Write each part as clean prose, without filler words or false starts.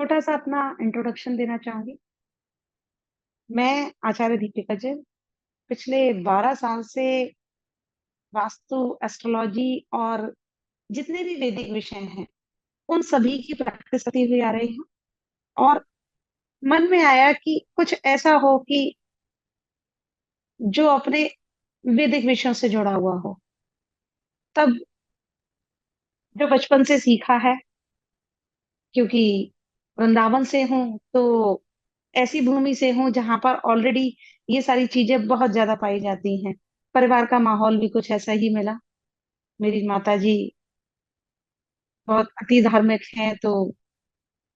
छोटा सा अपना इंट्रोडक्शन देना चाहूंगी। मैं आचार्य दीपिका जैन पिछले 12 साल से वास्तु, एस्ट्रोलॉजी और जितने भी वैदिक विषय हैं उन सभी की प्रैक्टिस करती हुई आ रही हूँ। और मन में आया कि कुछ ऐसा हो कि जो अपने वैदिक विषयों से जुड़ा हुआ हो। तब जो बचपन से सीखा है, क्योंकि वृंदावन से हूँ तो ऐसी भूमि से हूँ जहां पर ऑलरेडी ये सारी चीजें बहुत ज्यादा पाई जाती हैं। परिवार का माहौल भी कुछ ऐसा ही मिला। मेरी माता जी बहुत अति धार्मिक हैं, तो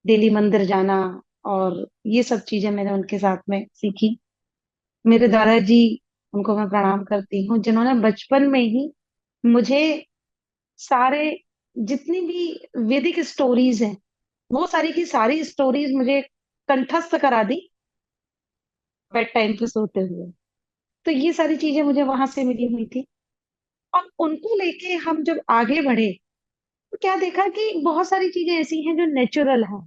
डेली मंदिर जाना और ये सब चीजें मैंने उनके साथ में सीखी। मेरे दादाजी, उनको मैं प्रणाम करती हूँ, जिन्होंने बचपन में ही मुझे सारे जितनी भी वैदिक स्टोरीज हैं वो सारी की सारी स्टोरीज मुझे कंठस्थ करा दी बेड टाइम पे सोते हुए। तो ये सारी चीजें मुझे वहां से मिली हुई थी। और उनको लेके हम जब आगे बढ़े तो क्या देखा कि बहुत सारी चीजें ऐसी हैं जो नेचुरल हैं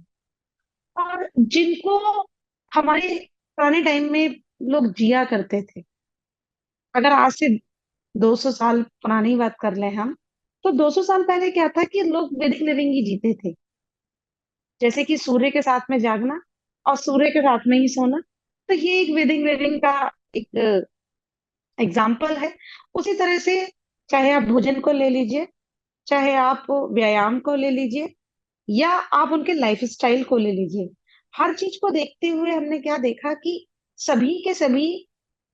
और जिनको हमारे पुराने टाइम में लोग जिया करते थे। अगर आज से 200 साल पुरानी बात कर लें हम, तो 200 साल पहले क्या था कि लोग वैदिक लिविंग ही जीते थे। जैसे कि सूर्य के साथ में जागना और सूर्य के साथ में ही सोना, तो ये एक वैदिक लिविंग का एक एग्जाम्पल है। उसी तरह से चाहे आप भोजन को ले लीजिए, चाहे आप व्यायाम को ले लीजिए, या आप उनके लाइफ स्टाइल को ले लीजिए। हर चीज को देखते हुए हमने क्या देखा कि सभी के सभी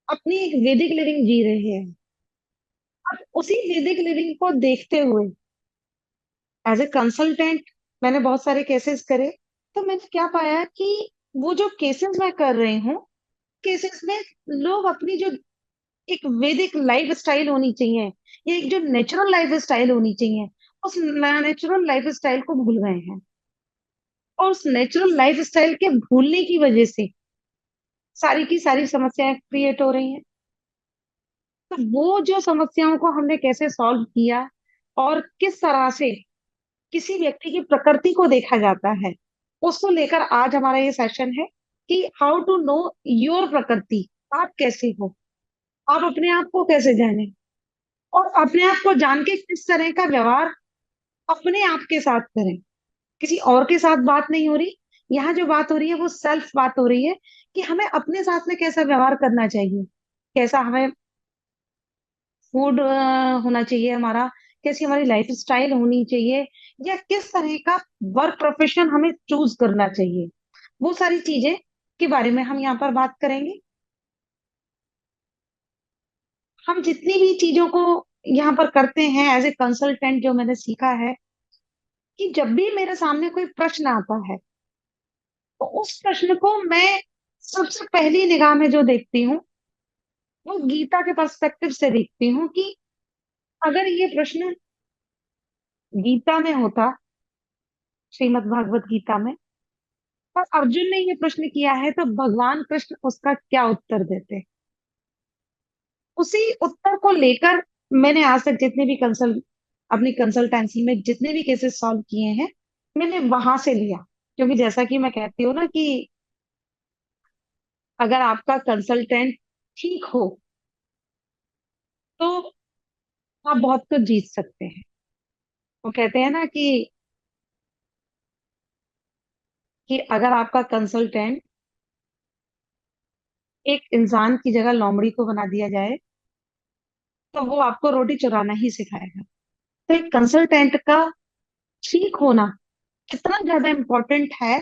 अपनी एक वैदिक लिविंग जी रहे हैं। अब उसी वैदिक लिविंग को देखते हुए एज ए कंसल्टेंट मैंने बहुत सारे केसेस करे। तो मैंने क्या पाया कि वो जो केसेस मैं कर रही हूँ, केसेस में लोग अपनी जो एक वैदिक लाइफ स्टाइल होनी चाहिए, या एक जो नेचुरल लाइफ स्टाइल होनी चाहिए, उस नेचुरल लाइफ स्टाइल को भूल गए हैं। और उस नेचुरल लाइफ स्टाइल के भूलने की वजह से सारी की सारी समस्याएं क्रिएट हो रही हैं। तो वो जो समस्याओं को हमने कैसे सॉल्व किया और किस तरह से किसी व्यक्ति की प्रकृति को देखा जाता है, उसको लेकर आज हमारा ये सेशन है कि हाउ टू नो योर प्रकृति। आप कैसे हो, आप अपने आप को कैसे जाने, और अपने आप को जान के किस तरह का व्यवहार अपने आप के साथ करें। किसी और के साथ बात नहीं हो रही, यहाँ जो बात हो रही है वो सेल्फ बात हो रही है कि हमें अपने साथ में कैसा व्यवहार करना चाहिए, कैसा हमें फूड होना चाहिए हमारा, कैसी हमारी लाइफ स्टाइल होनी चाहिए, या किस तरह का वर्क प्रोफेशन हमें चूज करना चाहिए। वो सारी चीजें के बारे में हम यहाँ पर बात करेंगे। हम जितनी भी चीजों को यहाँ पर करते हैं एज ए कंसल्टेंट, जो मैंने सीखा है कि जब भी मेरे सामने कोई प्रश्न आता है तो उस प्रश्न को मैं सबसे पहली निगाह में जो देखती हूँ वो गीता के पर्सपेक्टिव से देखती हूँ कि अगर ये प्रश्न गीता में होता, श्रीमद् भागवत गीता में, और अर्जुन ने ये प्रश्न किया है, तो भगवान कृष्ण उसका क्या उत्तर देते। उसी उत्तर को लेकर मैंने आज तक जितने भी अपनी कंसल्टेंसी में जितने भी केसेस सॉल्व किए हैं, मैंने वहां से लिया। क्योंकि जैसा कि मैं कहती हूँ ना कि अगर आपका कंसल्टेंट ठीक हो तो आप बहुत कुछ जीत सकते हैं। वो कहते हैं ना कि अगर आपका कंसल्टेंट एक इंसान की जगह लोमड़ी को बना दिया जाए तो वो आपको रोटी चुराना ही सिखाएगा। तो एक कंसल्टेंट का ठीक होना कितना ज्यादा इम्पोर्टेंट है,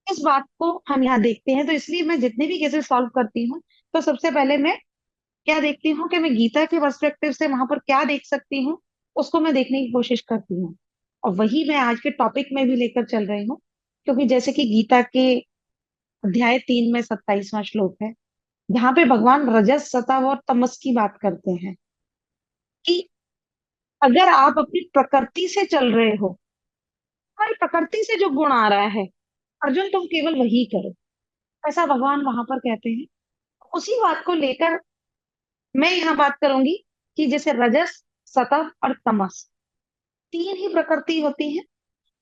इस बात को हम यहाँ देखते हैं। तो इसलिए मैं जितने भी केसेस सॉल्व करती हूँ, तो सबसे पहले मैं क्या देखती हूँ कि मैं गीता के पर्सपेक्टिव से वहां पर क्या देख सकती हूँ, उसको मैं देखने की कोशिश करती हूँ। और वही मैं आज के टॉपिक में भी लेकर चल रही हूँ। क्योंकि जैसे कि गीता के अध्याय 3 में 27वां श्लोक है, जहाँ पे भगवान रजस, सतव और तमस की बात करते हैं कि अगर आप अपनी प्रकृति से चल रहे हो, हमारी प्रकृति से जो गुण आ रहा है, अर्जुन तुम केवल वही करो, ऐसा भगवान वहां पर कहते हैं। उसी बात को लेकर मैं यहाँ बात करूंगी कि जैसे रजस, सतव और तमस, तीन ही प्रकृति होती है।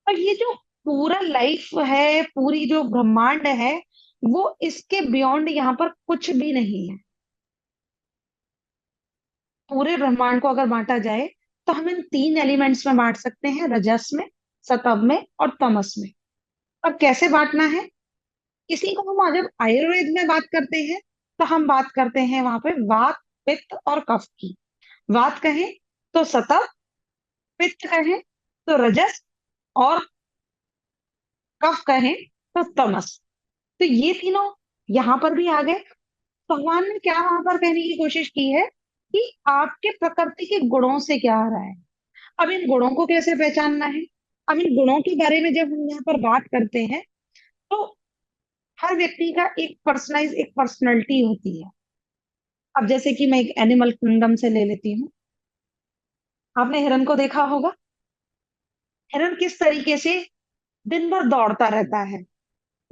और ये जो पूरा लाइफ है, पूरी जो ब्रह्मांड है, वो इसके बियॉन्ड यहाँ पर कुछ भी नहीं है। पूरे ब्रह्मांड को अगर बांटा जाए तो हम इन तीन एलिमेंट्स में बांट सकते हैं, रजस में, सतव में और तमस में। अब कैसे बांटना है, इसी को हम जब आयुर्वेद में बात करते हैं तो हम बात करते हैं वहां पे वात, पित्त और कफ की। वात कहें तो सतव, पित्त कहें तो रजस, और कफ कहें तो तमस। तो ये तीनों यहाँ पर भी आ गए। भगवान ने क्या वहां पर कहने की कोशिश की है कि आपके प्रकृति के गुणों से क्या आ रहा है। अब इन गुणों को कैसे पहचानना है, अब इन गुणों के बारे में जब हम यहाँ पर बात करते हैं तो हर व्यक्ति का एक पर्सनलाइज, एक पर्सनैलिटी होती है। अब जैसे कि मैं एक एनिमल किंगडम से ले लेती हूँ। आपने हिरन को देखा होगा। हिरन किस तरीके से दिन भर दौड़ता रहता है,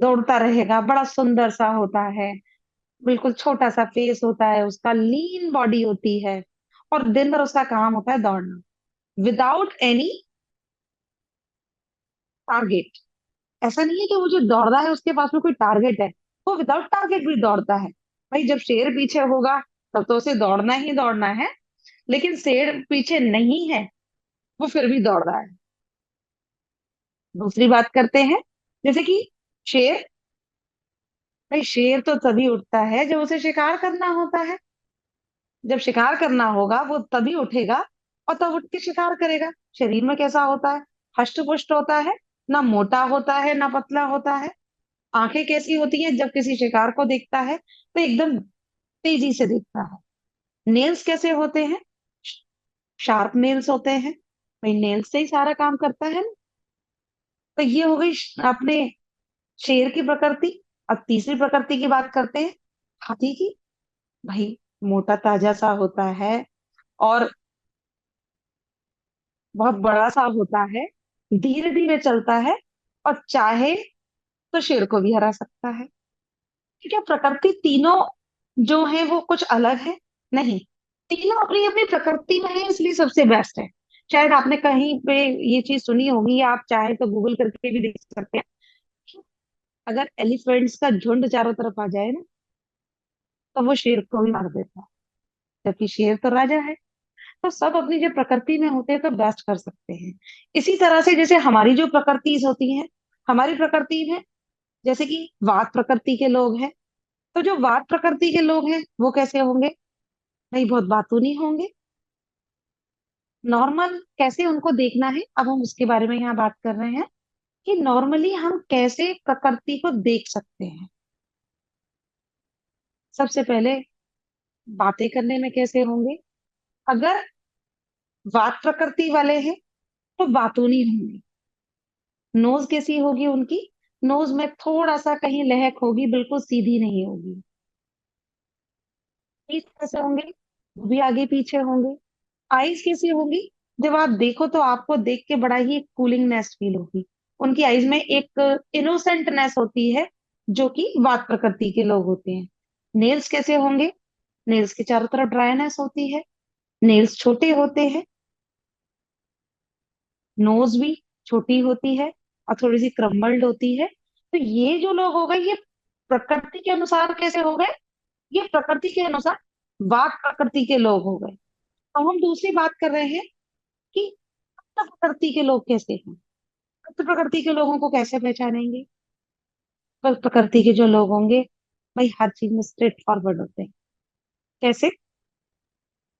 दौड़ता रहेगा, बड़ा सुंदर सा होता है, बिल्कुल छोटा सा फेस होता है उसका, लीन बॉडी होती है, और दिन भर उसका काम होता है दौड़ना, विदाउट एनी टारगेट। ऐसा नहीं है कि वो जो दौड़ रहा है उसके पास में कोई टारगेट है, वो विदाउट टारगेट भी दौड़ता है। भाई जब शेर पीछे होगा तब तो उसे दौड़ना ही दौड़ना है, लेकिन शेर पीछे नहीं है, वो फिर भी दौड़ रहा है। दूसरी बात करते हैं, जैसे कि शेर, भाई शेर तो तभी उठता है जब उसे शिकार करना होता है। जब शिकार करना होगा वो तभी उठेगा और तब उठ के शिकार करेगा। शरीर में कैसा होता है, हष्ट पुष्ट होता है, ना मोटा होता है ना पतला होता है। आंखें कैसी होती हैं, जब किसी शिकार को देखता है तो एकदम तेजी से देखता है। नेल्स कैसे होते हैं, शार्प नेल्स होते हैं। भाई नेल्स से ही सारा काम करता है ना। तो ये हो गई अपने शेर की प्रकृति। अब तीसरी प्रकृति की बात करते हैं, हाथी की। भाई मोटा ताजा सा होता है और बहुत बड़ा सा होता है, धीरे धीरे चलता है, और चाहे तो शेर को भी हरा सकता है। ठीक है, प्रकृति तीनों जो है वो कुछ अलग है नहीं, तीनों अपनी अपनी प्रकृति में है, इसलिए सबसे बेस्ट है। शायद आपने कहीं पे ये चीज सुनी होगी, या आप चाहे तो गूगल करके भी देख सकते हैं। अगर एलिफेंट्स का झुंड चारों तरफ आ जाए ना, तो वो शेर को भी मार देता है, जबकि शेर तो राजा है। तो सब अपनी जो प्रकृति में होते हैं तो बेस्ट कर सकते हैं। इसी तरह से जैसे हमारी जो प्रकृति होती है, हमारी प्रकृति में जैसे कि वात प्रकृति के लोग हैं, तो जो वात प्रकृति के लोग हैं वो कैसे होंगे, नहीं बहुत बातूनी होंगे, नॉर्मल। कैसे उनको देखना है, अब हम उसके बारे में यहाँ बात कर रहे हैं कि नॉर्मली हम कैसे प्रकृति को देख सकते हैं। सबसे पहले बातें करने में कैसे होंगे, अगर वात प्रकृति वाले हैं तो बातूनी होंगे। नोज कैसी होगी उनकी, नोज में थोड़ा सा कहीं लहक होगी, बिल्कुल सीधी नहीं होगी। टीथ कैसे होंगे, वो भी आगे पीछे होंगे। आईज कैसी होंगी, जब आप देखो तो आपको देख के बड़ा ही कूलिंगनेस फील होगी। उनकी आईज में एक इनोसेंटनेस होती है, जो कि वात प्रकृति के लोग होते हैं। नेल्स कैसे होंगे, नेल्स के चारों तरफ ड्राईनेस होती है, नेल्स छोटे होते हैं, नोज भी छोटी होती है और थोड़ी सी क्रम्बल्ड होती है। तो ये जो लोग हो गए, ये प्रकृति के अनुसार कैसे हो गए, ये प्रकृति के अनुसार वात प्रकृति के लोग हो गए। अब हम दूसरी बात कर रहे हैं कि सप्त प्रकृति के लोग कैसे हैं। सप्त प्रकृति के लोगों को कैसे पहचानेंगे, पर प्रकृति के जो लोग होंगे, भाई हर चीज में स्ट्रेट फॉरवर्ड होते हैं। कैसे,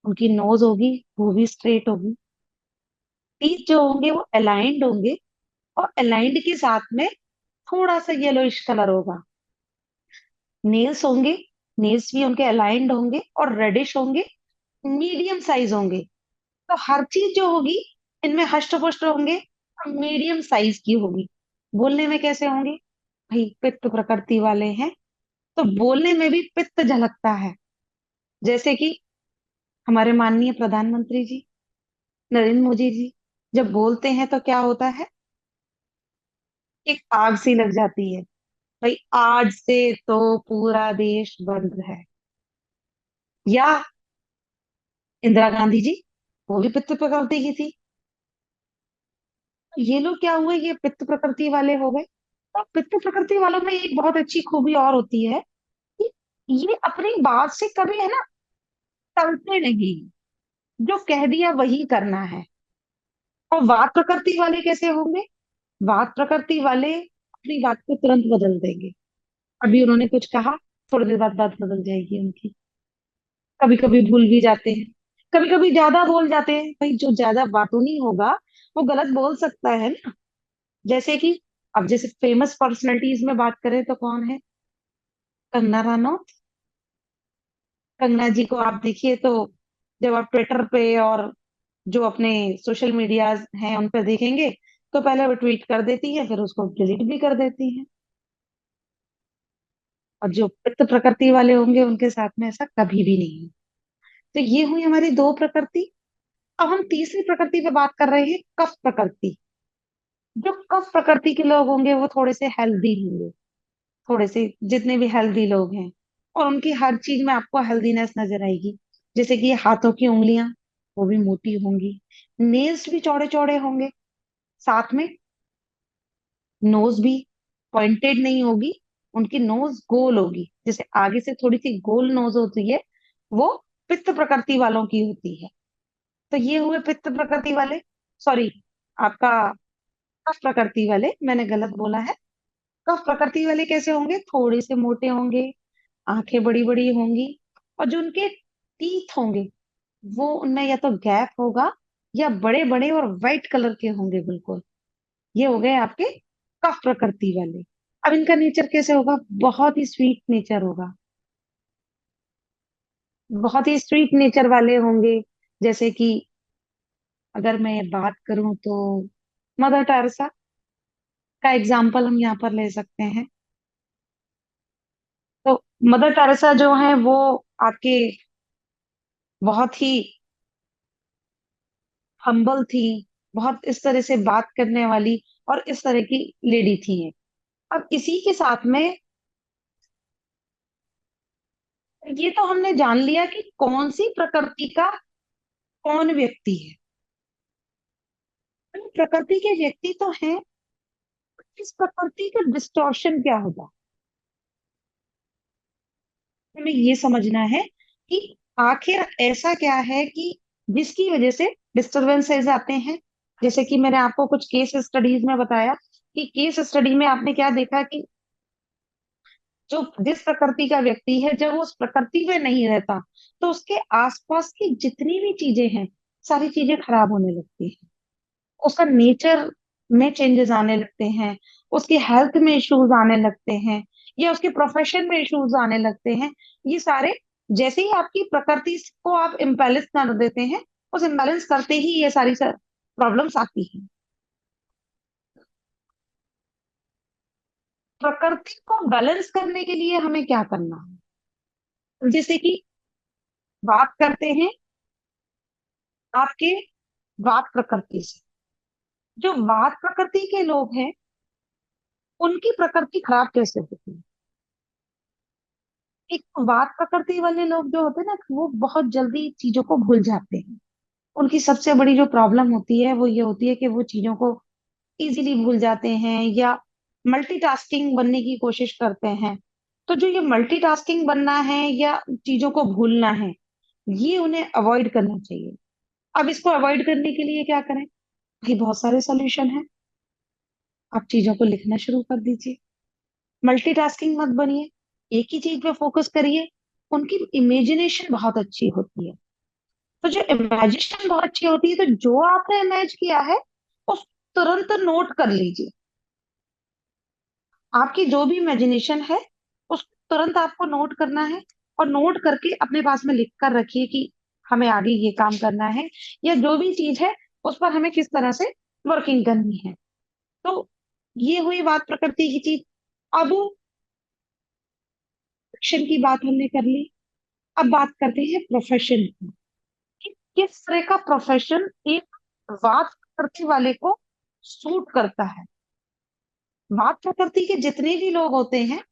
उनकी नोज होगी वो भी स्ट्रेट होगी, टीथ जो होंगे वो अलाइंड होंगे, और अलाइंड के साथ में थोड़ा सा येलोइश कलर होगा। नेल्स होंगे, नेल्स भी उनके अलाइंड होंगे और रेडिश होंगे, मीडियम साइज होंगे। तो हर चीज जो होगी इनमें हष्ट पुष्ट होंगे और मीडियम साइज की होगी। बोलने में कैसे होंगे, भाई पित्त प्रकृति वाले हैं तो बोलने में भी पित्त झलकता है। जैसे कि हमारे माननीय प्रधानमंत्री जी नरेंद्र मोदी जी जब बोलते हैं तो क्या होता है, एक आग सी लग जाती है। भाई आज से तो पूरा देश बंद है। या इंदिरा गांधी जी, वो भी पितृ प्रकृति की थी। ये लोग क्या हुए, ये पित्त प्रकृति वाले हो गए। तो पित्त प्रकृति वालों में एक बहुत अच्छी खूबी और होती है कि ये अपनी बात से कभी है ना टलते नहीं, जो कह दिया वही करना है। और वात प्रकृति वाले कैसे होंगे? वात प्रकृति वाले अपनी बात को तुरंत बदल देंगे। अभी उन्होंने कुछ कहा, थोड़ी देर बाद बात बदल जाएगी उनकी। कभी कभी भूल भी जाते हैं, कभी कभी ज्यादा बोल जाते हैं। भाई जो ज्यादा बातूनी होगा वो गलत बोल सकता है ना। जैसे कि अब जैसे फेमस पर्सनालिटीज में बात करें तो कौन है? कंगना रनौत। कंगना जी को आप देखिए तो जब आप ट्विटर पे और जो अपने सोशल मीडिया हैं उन पर देखेंगे, तो पहले वो ट्वीट कर देती है, फिर उसको डिलीट भी कर देती है। और जो पित्त प्रकृति वाले होंगे उनके साथ में ऐसा कभी भी नहीं है। तो ये हुई हमारी दो प्रकृति। अब हम तीसरी प्रकृति पे बात कर रहे हैं, कफ प्रकृति। जो कफ प्रकृति के लोग होंगे वो थोड़े से हेल्दी होंगे, थोड़े से, जितने भी हेल्दी लोग हैं। और उनकी हर चीज में आपको हेल्दीनेस नजर आएगी। जैसे कि हाथों की उंगलियां, वो भी मोटी होंगी। नेल्स भी चौड़े चौड़े होंगे। साथ में नोज भी पॉइंटेड नहीं होगी, उनकी नोज गोल होगी, जैसे आगे से थोड़ी सी गोल नोज होती है, वो पित्त प्रकृति वालों की होती है। तो ये हुए पित्त प्रकृति वाले। सॉरी, आपका कफ प्रकृति वाले, मैंने गलत बोला है। कफ प्रकृति वाले कैसे होंगे? थोड़े से मोटे होंगे, आंखें बड़ी बड़ी होंगी, और जो उनके टीथ होंगे वो उनमें या तो गैप होगा या बड़े बड़े और वाइट कलर के होंगे बिल्कुल। ये हो गए आपके कफ प्रकृति वाले। अब इनका नेचर कैसे होगा? बहुत ही स्वीट नेचर होगा, बहुत ही स्वीट नेचर वाले होंगे। जैसे कि अगर मैं बात करूं तो मदर टेरेसा का एग्जाम्पल हम यहाँ पर ले सकते हैं। तो मदर टेरेसा जो है वो आपके बहुत ही हम्बल थी, बहुत इस तरह से बात करने वाली और इस तरह की लेडी थी। अब इसी के साथ में ये तो हमने जान लिया कि कौन सी प्रकृति का कौन व्यक्ति है। तो प्रकृति के व्यक्ति तो हैं, इस प्रकृति का डिस्टॉर्शन क्या होगा, हमें ये समझना है कि आखिर ऐसा क्या है कि जिसकी वजह से डिस्टरबेंसेस आते हैं। जैसे कि मैंने आपको कुछ केस स्टडीज में बताया कि केस स्टडी में आपने क्या देखा कि जो जिस प्रकृति का व्यक्ति है, जब वो उस प्रकृति में नहीं रहता तो उसके आसपास की जितनी भी चीजें हैं सारी चीजें खराब होने लगती हैं। उसका नेचर में चेंजेस आने लगते हैं, उसकी हेल्थ में इश्यूज आने लगते हैं, या उसके प्रोफेशन में इश्यूज आने लगते हैं। ये सारे, जैसे ही आपकी प्रकृति को आप इम्बैलेंस कर देते हैं, उस इम्बैलेंस करते ही ये सारी प्रॉब्लम्स आती हैं। प्रकृति को बैलेंस करने के लिए हमें क्या करना है? जैसे कि बात करते हैं आपके वात प्रकृति से। जो वात प्रकृति के लोग हैं उनकी प्रकृति खराब कैसे होती है? एक वात प्रकृति वाले लोग जो होते हैं ना, वो बहुत जल्दी चीजों को भूल जाते हैं। उनकी सबसे बड़ी जो प्रॉब्लम होती है वो ये होती है कि वो चीजों को इजीली भूल जाते हैं, या मल्टीटास्किंग बनने की कोशिश करते हैं। तो जो ये मल्टीटास्किंग बनना है या चीजों को भूलना है, ये उन्हें अवॉइड करना चाहिए। अब इसको अवॉइड करने के लिए क्या करें? भाई बहुत सारे सॉल्यूशन हैं। आप चीजों को लिखना शुरू कर दीजिए, मल्टीटास्किंग मत बनिए, एक ही चीज पे फोकस करिए। उनकी इमेजिनेशन बहुत अच्छी होती है। तो जो इमेजिनेशन बहुत अच्छी होती है, तो जो आपने इमेज किया है उस तुरंत नोट कर लीजिए। आपकी जो भी इमेजिनेशन है उसको तुरंत आपको नोट करना है, और नोट करके अपने पास में लिख कर रखिए कि हमें आगे ये काम करना है, या जो भी चीज है उस पर हमें किस तरह से वर्किंग करनी है। तो ये हुई बात प्रकृति की चीज। अब एक्शन की बात हमने कर ली, अब बात करते हैं प्रोफेशन की। कि किस तरह का प्रोफेशन एक वात प्रकृति वाले को सूट करता है। वात प्रकृति के जितने भी लोग होते हैं,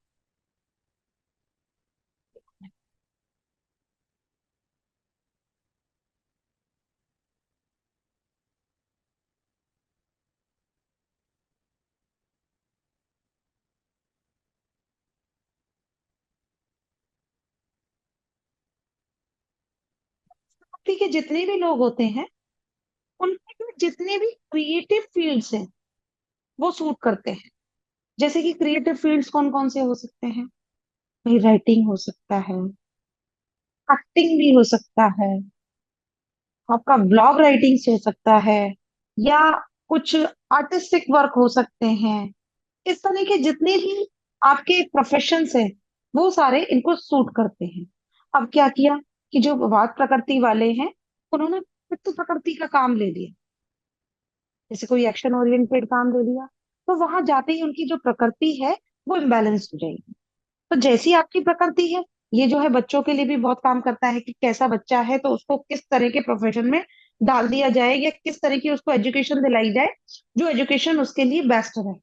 प्रकृति के जितने भी लोग होते हैं, उनके जितने भी क्रिएटिव फील्ड्स हैं वो सूट करते हैं। जैसे कि क्रिएटिव फील्ड्स कौन कौन से हो सकते हैं? भाई राइटिंग हो सकता है, एक्टिंग भी हो सकता है, आपका ब्लॉग राइटिंग हो सकता है, या कुछ आर्टिस्टिक वर्क हो सकते हैं। इस तरह के जितने भी आपके प्रोफेशंस हैं वो सारे इनको सूट करते हैं। अब क्या किया कि जो वात प्रकृति वाले हैं उन्होंने पित्त प्रकृति का काम ले लिया। जैसे कोई एक्शन ओरिएंटेड काम ले लिया, तो वहां जाते ही उनकी जो प्रकृति है वो इम्बेलेंस हो जाएगी। तो जैसी आपकी प्रकृति है, ये जो है बच्चों के लिए भी बहुत काम करता है कि कैसा बच्चा है तो उसको किस तरह के प्रोफेशन में डाल दिया जाए या किस तरह की उसको एजुकेशन दिलाई जाए जो एजुकेशन उसके लिए बेस्ट रहे।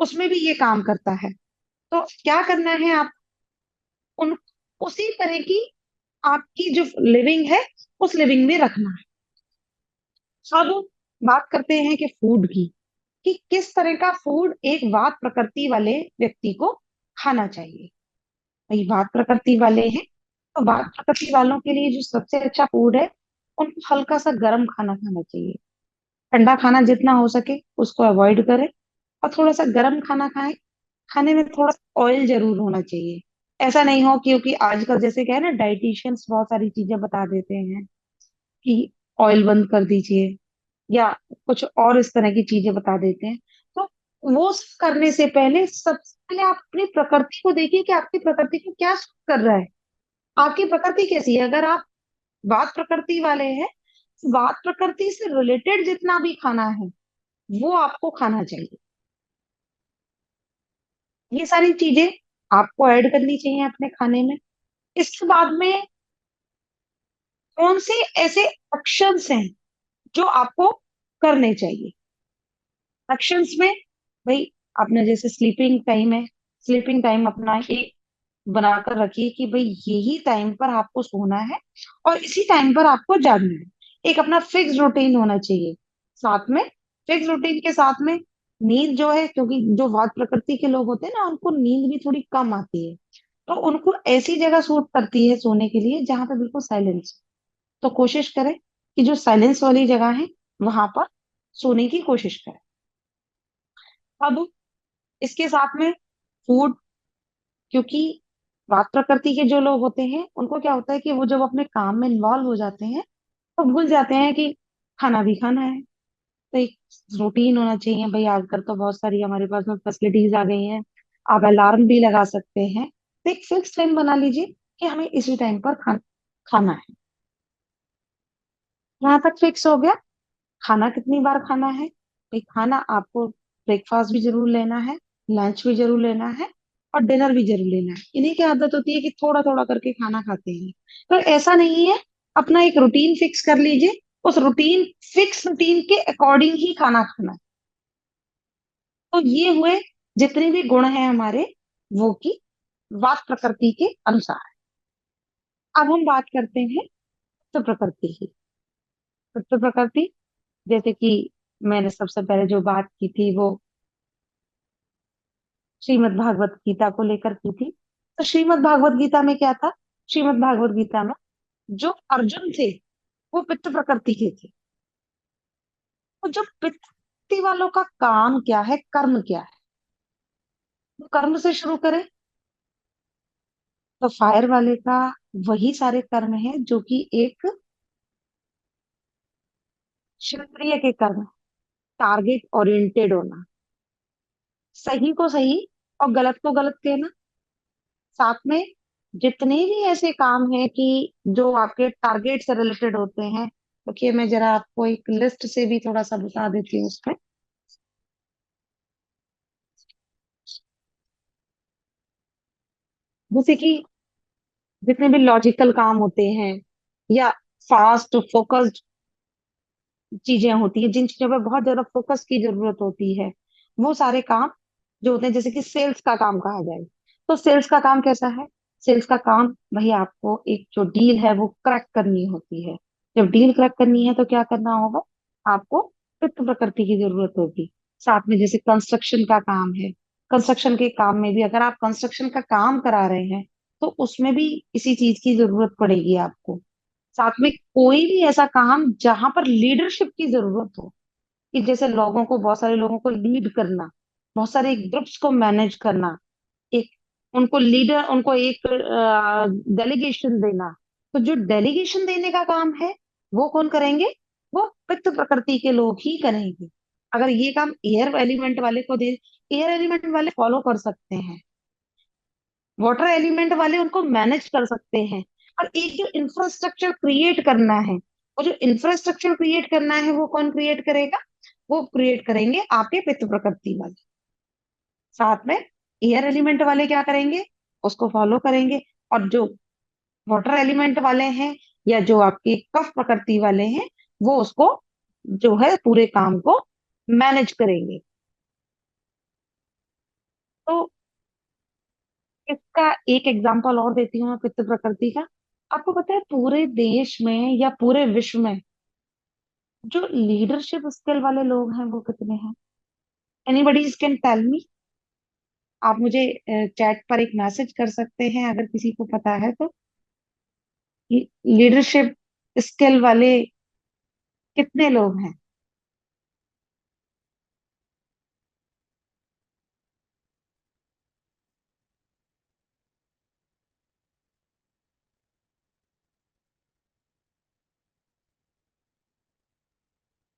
उसमें भी ये काम करता है। तो क्या करना है आप उन उसी तरह की आपकी जो लिविंग है उस लिविंग में रखना है। अब बात करते हैं कि फूड की, कि किस तरह का फूड एक वात प्रकृति वाले व्यक्ति को खाना चाहिए। भाई वात प्रकृति वाले हैं तो वात प्रकृति वालों के लिए जो सबसे अच्छा फूड है, उनको हल्का सा गर्म खाना खाना चाहिए। ठंडा खाना जितना हो सके उसको अवॉइड करें, और थोड़ा सा गर्म खाना खाएं। खाने में थोड़ा ऑयल जरूर होना चाहिए। ऐसा नहीं हो क्योंकि आजकल जैसे क्या है ना, डाइटिशियंस बहुत सारी चीजें बता देते हैं कि ऑयल बंद कर दीजिए या कुछ और इस तरह की चीजें बता देते हैं। तो वो सब करने से पहले सबसे पहले आप अपनी प्रकृति को देखिए कि आपकी प्रकृति को क्या सूट कर रहा है। आपकी प्रकृति कैसी है? अगर आप वात प्रकृति वाले हैं, वात प्रकृति से रिलेटेड जितना भी खाना है वो आपको खाना चाहिए। ये सारी चीजें आपको ऐड करनी चाहिए अपने खाने में। इसके बाद में कौन से ऐसे एक्शंस हैं जो आपको करने चाहिए? एक्शंस में भाई आपने जैसे स्लीपिंग टाइम है, स्लीपिंग टाइम अपना एक बनाकर रखिए कि भाई यही टाइम पर आपको सोना है और इसी टाइम पर आपको जागना है। एक अपना फिक्स रूटीन होना चाहिए। साथ में फिक्स रूटीन के साथ में नींद जो है, क्योंकि जो वात प्रकृति के लोग होते हैं ना उनको नींद भी थोड़ी कम आती है, तो उनको ऐसी जगह सूट करती है सोने के लिए जहां पर बिल्कुल साइलेंस। तो कोशिश करें कि जो साइलेंस वाली जगह है वहां पर सोने की कोशिश करें। अब इसके साथ में फूड, क्योंकि वाक प्रकृति के जो लोग होते हैं उनको क्या होता है कि वो जब अपने काम में इन्वॉल्व हो जाते हैं तो भूल जाते हैं कि खाना भी खाना है। तो एक रूटीन होना चाहिए। भाई आजकल तो बहुत सारी हमारे पास में फैसिलिटीज आ गई हैं, आप अलार्म भी लगा सकते हैं। तो एक फिक्स टाइम बना लीजिए कि हमें इसी टाइम पर खाना है। यहाँ तक फिक्स हो गया। खाना कितनी बार खाना है? भाई खाना आपको ब्रेकफास्ट भी जरूर लेना है, लंच भी जरूर लेना है, और डिनर भी जरूर लेना है। इन्हीं की आदत होती है कि थोड़ा थोड़ा करके खाना खाते हैं। तो ऐसा नहीं है, अपना एक रूटीन फिक्स कर लीजिए। उस रूटीन फिक्स रूटीन के अकॉर्डिंग ही खाना खाना है। तो ये हुए जितने भी गुण हैं हमारे वो की वात प्रकृति के अनुसार। अब हम बात करते हैं चित्त प्रकृति की। चित्त प्रकृति, जैसे कि मैंने सबसे पहले जो बात की थी वो श्रीमद् भागवत गीता को लेकर की थी। तो श्रीमद् भागवत गीता में क्या था? श्रीमद् भागवत गीता में जो अर्जुन थे वो पितृ प्रकृति के थे। तो जो पितृ वालों का काम क्या है, कर्म क्या है, तो कर्म से शुरू करें। तो फायर वाले का वही सारे कर्म है जो कि एक क्षत्रिय के कर्म, टारगेट ओरिएंटेड होना, सही को सही और गलत को गलत कहना। साथ में जितने भी ऐसे काम हैं कि जो आपके टारगेट से रिलेटेड होते हैं, देखिए मैं जरा आपको एक लिस्ट से भी थोड़ा सा बता देती हूँ उसमें। जैसे कि जितने भी लॉजिकल काम होते हैं या फास्ट फोकस्ड चीजें होती हैं, जिन चीजों पे बहुत ज्यादा फोकस की जरूरत होती है, वो सारे काम जो होते हैं, जैसे कि सेल्स का काम कहा जाए। तो सेल्स का काम कैसा है? सेल्स का काम भाई आपको एक जो डील है वो क्रैक करनी होती है। जब डील क्रैक करनी है तो क्या करना होगा? आपको वित्त प्रकृति की जरूरत होगी। साथ में जैसे कंस्ट्रक्शन का काम है, कंस्ट्रक्शन के काम में भी अगर आप कंस्ट्रक्शन का काम करा रहे हैं तो उसमें भी इसी चीज की जरूरत पड़ेगी आपको। साथ में कोई भी ऐसा काम जहां पर लीडरशिप की जरूरत हो, कि जैसे लोगों को, बहुत सारे लोगों को लीड करना, बहुत सारे ग्रुप्स को मैनेज करना, एक उनको लीडर, उनको एक डेलीगेशन देना। तो जो डेलीगेशन देने का काम है वो कौन करेंगे? वो पित्त प्रकृति के लोग ही करेंगे। अगर ये काम एयर एलिमेंट वाले को दे, एयर एलिमेंट वाले फॉलो कर सकते हैं, वाटर एलिमेंट वाले उनको मैनेज कर सकते हैं। और एक जो इंफ्रास्ट्रक्चर क्रिएट करना है, वो जो इंफ्रास्ट्रक्चर क्रिएट करना है वो कौन क्रिएट करेगा? वो क्रिएट करेंगे आपके पितृ प्रकृति वाले। साथ में एयर एलिमेंट वाले क्या करेंगे? उसको फॉलो करेंगे। और जो वाटर एलिमेंट वाले हैं, या जो आपकी कफ प्रकृति वाले हैं, वो उसको जो है पूरे काम को मैनेज करेंगे। तो इसका एक एग्जांपल और देती हूँ मैं पितृ प्रकृति का। आपको पता है पूरे देश में या पूरे विश्व में जो लीडरशिप स्किल वाले लोग हैं वो कितने हैं? Anybody can tell me? आप मुझे चैट पर एक मैसेज कर सकते हैं अगर किसी को पता है तो। लीडरशिप स्किल वाले कितने लोग हैं?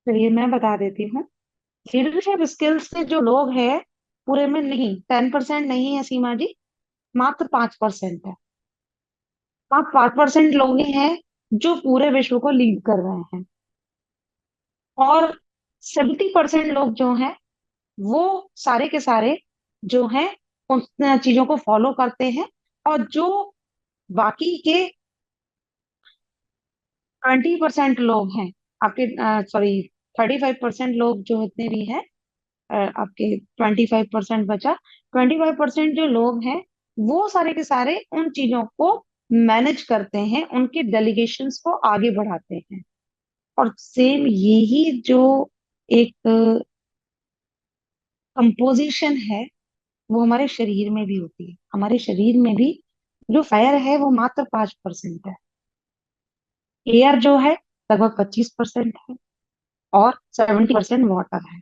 चलिए मैं बता देती हूँ। लीडरशिप स्किल्स से जो लोग हैं पूरे में नहीं, 10% नहीं है सीमा जी, मात्र 5% है। मात्र 5% लोग ही हैं जो पूरे विश्व को लीड कर रहे हैं। और 70% लोग जो हैं वो सारे के सारे जो हैं उन चीजों को फॉलो करते हैं। और जो बाकी के 20% लोग हैं, आपके सॉरी 35% लोग जो जितने भी हैं, आपके 25% बचा। 25% जो लोग हैं वो सारे के सारे उन चीजों को मैनेज करते हैं, उनके डेलीगेशंस को आगे बढ़ाते हैं। और सेम यही जो एक कंपोजिशन है वो हमारे शरीर में भी होती है। हमारे शरीर में भी जो फायर है वो मात्र 5% है। एयर जो है लगभग 25% है। और 70% वाटर है।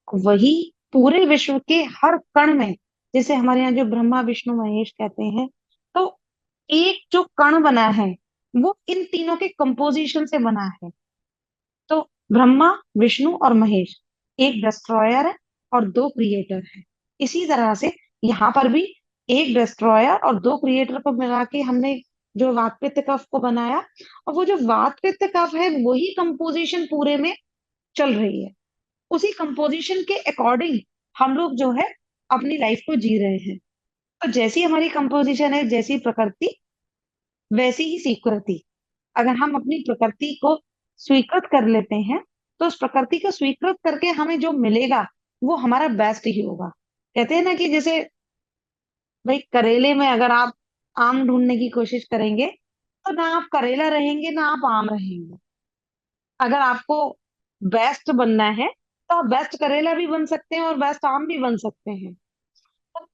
वही पूरे विश्व के हर कण में, जैसे हमारे यहाँ जो ब्रह्मा विष्णु महेश कहते हैं, तो एक जो कण बना है वो इन तीनों के कंपोजिशन से बना है। तो ब्रह्मा विष्णु और महेश एक डिस्ट्रॉयर है और दो क्रिएटर है। इसी तरह से यहाँ पर भी एक डिस्ट्रॉयर और दो क्रिएटर को मिला के हमने जो वात पित्त कफ को बनाया। और वो जो वात पित्त कफ है वही कंपोजिशन पूरे में चल रही है। उसी कंपोजिशन के अकॉर्डिंग हम लोग जो है अपनी लाइफ को जी रहे हैं। तो जैसी हमारी कंपोजिशन है, जैसी प्रकृति वैसी ही स्वीकृति। अगर हम अपनी प्रकृति को स्वीकृत कर लेते हैं तो उस प्रकृति को स्वीकृत करके हमें जो मिलेगा वो हमारा बेस्ट ही होगा। कहते हैं ना कि जैसे भाई करेले में अगर आप आम ढूंढने की कोशिश करेंगे तो ना आप करेला रहेंगे ना आप आम रहेंगे। अगर आपको बेस्ट बनना है तो आप बेस्ट करेला भी बन सकते हैं और बेस्ट आम भी बन सकते हैं। तो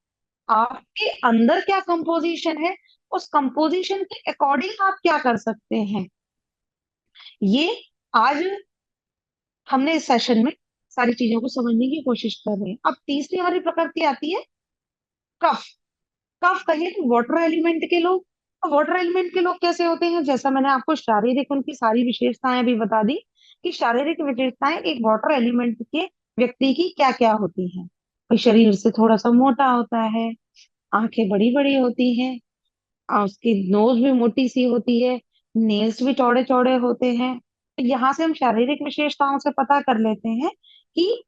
आपके अंदर क्या कंपोजिशन है, उस कंपोजिशन के अकॉर्डिंग आप क्या कर सकते हैं, ये आज हमने इस सेशन में सारी चीजों को समझने की कोशिश कर रहे हैं। अब तीसरी हमारी प्रकृति आती है कफ। कफ कहे तो वाटर एलिमेंट के लोग। तो वाटर एलिमेंट के लोग कैसे होते हैं? जैसा मैंने आपको शारीरिक उनकी सारी विशेषताएं भी बता दी कि शारीरिक विशेषताएं एक वाटर एलिमेंट के व्यक्ति की क्या क्या होती हैं। कोई शरीर से थोड़ा सा मोटा होता है, आंखें बड़ी बड़ी होती हैं, उसकी नोज भी मोटी सी होती है, नेल्स भी चौड़े चौड़े होते हैं। तो यहाँ से हम शारीरिक विशेषताओं से पता कर लेते हैं कि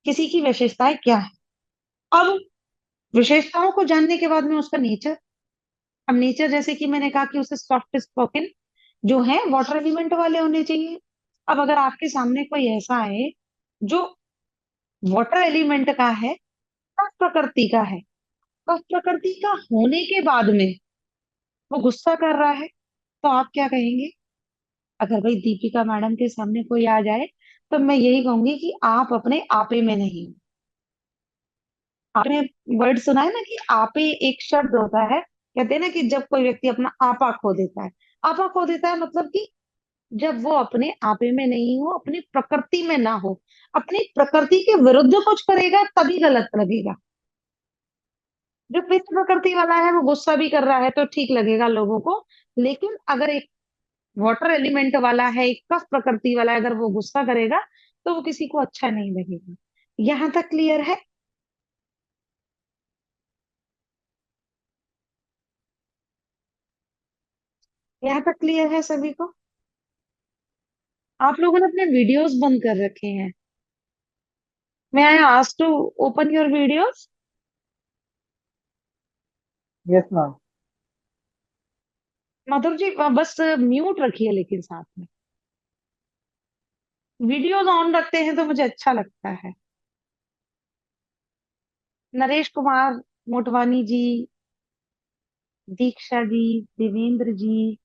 किसी की विशेषताएं क्या है। अब विशेषताओं को जानने के बाद में उसका नेचर। अब नेचर जैसे कि मैंने कहा कि उसे सॉफ्ट स्पोकन जो है वाटर एलिमेंट वाले होने चाहिए। अब अगर आपके सामने कोई ऐसा है जो वाटर एलिमेंट का है, कफ प्रकृति का है, कफ प्रकृति का होने के बाद में वो गुस्सा कर रहा है, तो आप क्या कहेंगे? अगर भाई दीपिका मैडम के सामने कोई आ जाए तो मैं यही कहूंगी कि आप अपने आपे में नहीं हो। आपने वर्ड सुना है ना कि आपे एक शब्द होता है, कहते हैं ना कि जब कोई व्यक्ति अपना आपा खो देता है। आपा खो देता है मतलब कि जब वो अपने आपे में नहीं हो, अपनी प्रकृति में ना हो, अपनी प्रकृति के विरुद्ध कुछ करेगा तभी गलत लगेगा। जो पित्त प्रकृति वाला है वो गुस्सा भी कर रहा है तो ठीक लगेगा लोगों को, लेकिन अगर एक वाटर एलिमेंट वाला है, एक कफ प्रकृति वाला है, अगर वो गुस्सा करेगा तो वो किसी को अच्छा नहीं लगेगा। यहाँ तक क्लियर है? यहाँ तक क्लियर है सभी को? आप लोगों ने अपने वीडियोस बंद कर रखे हैं। मैं I ask to open your videos. Yes ma'am. Madhur ji बस म्यूट रखिए लेकिन साथ में। वीडियोस ऑन रखते हैं तो मुझे अच्छा लगता है। नरेश कुमार मोटवानी जी, दीक्षा जी, देवेंद्र जी,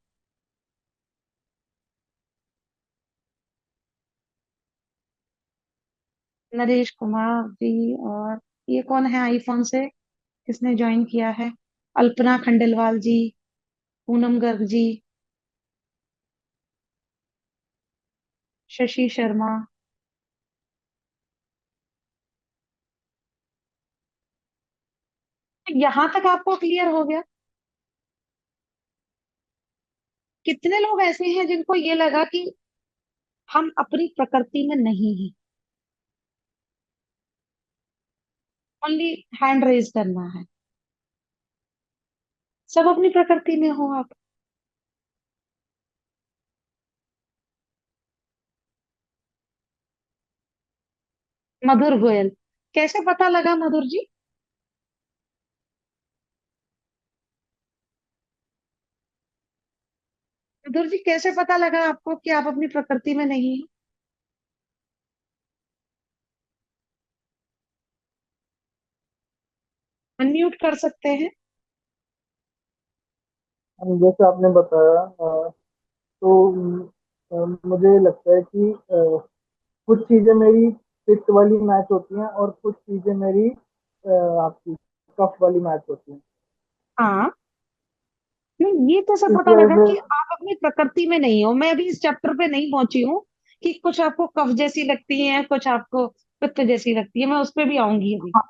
नरेश कुमार जी, और ये कौन है आईफोन से, किसने ज्वाइन किया है? अल्पना खंडेलवाल जी, पूनम गर्ग जी, शशि शर्मा। यहाँ तक आपको क्लियर हो गया? कितने लोग ऐसे हैं जिनको ये लगा कि हम अपनी प्रकृति में नहीं है? ओनली हैंड रेज करना है। सब अपनी प्रकृति में हो आप? मधुर गोयल, कैसे पता लगा मधुर जी? मधुर जी कैसे पता लगा आपको कि आप अपनी प्रकृति में नहीं हैं? अनम्यूट कर सकते हैं? जैसे आपने बताया तो मुझे लगता है कि कुछ चीजें मेरी पित्त वाली मैच होती हैं और कुछ चीजें मेरी आपकी कफ वाली मैच होती हैं। हाँ। नहीं, ये कैसे इस पता वजह लगा से कि आप अपनी प्रकृति में नहीं हो? मैं अभी इस चैप्टर पे नहीं पहुंची हूँ कि कुछ आपको कफ जैसी लगती है, कुछ आपको पित्त जैसी लगती है। मैं उस पे भी आऊंगी अभी। हाँ,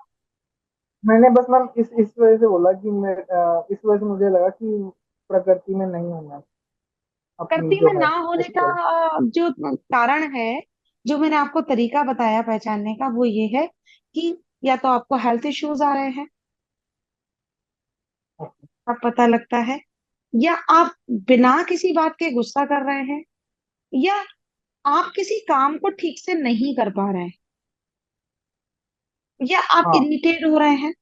मैंने बस मैम इस वजह से बोला कि मैं इस वजह से मुझे लगा कि प्रकृति में नहीं हूँ मैं अपनी प्रकृति जो में है ना होने का नेचुरल। जो कारण है, जो मैंने आपको तरीका बताया पहचानने का, वो ये है कि या तो आपको हेल्थ इश्यूज आ रहे हैं, अब पता लगता है, या आप बिना किसी बात के गुस्सा कर रहे हैं, या आप किसी काम को ठीक से नहीं कर पा रहे हैं, या आप हाँ इरिटेट हो रहे हैं।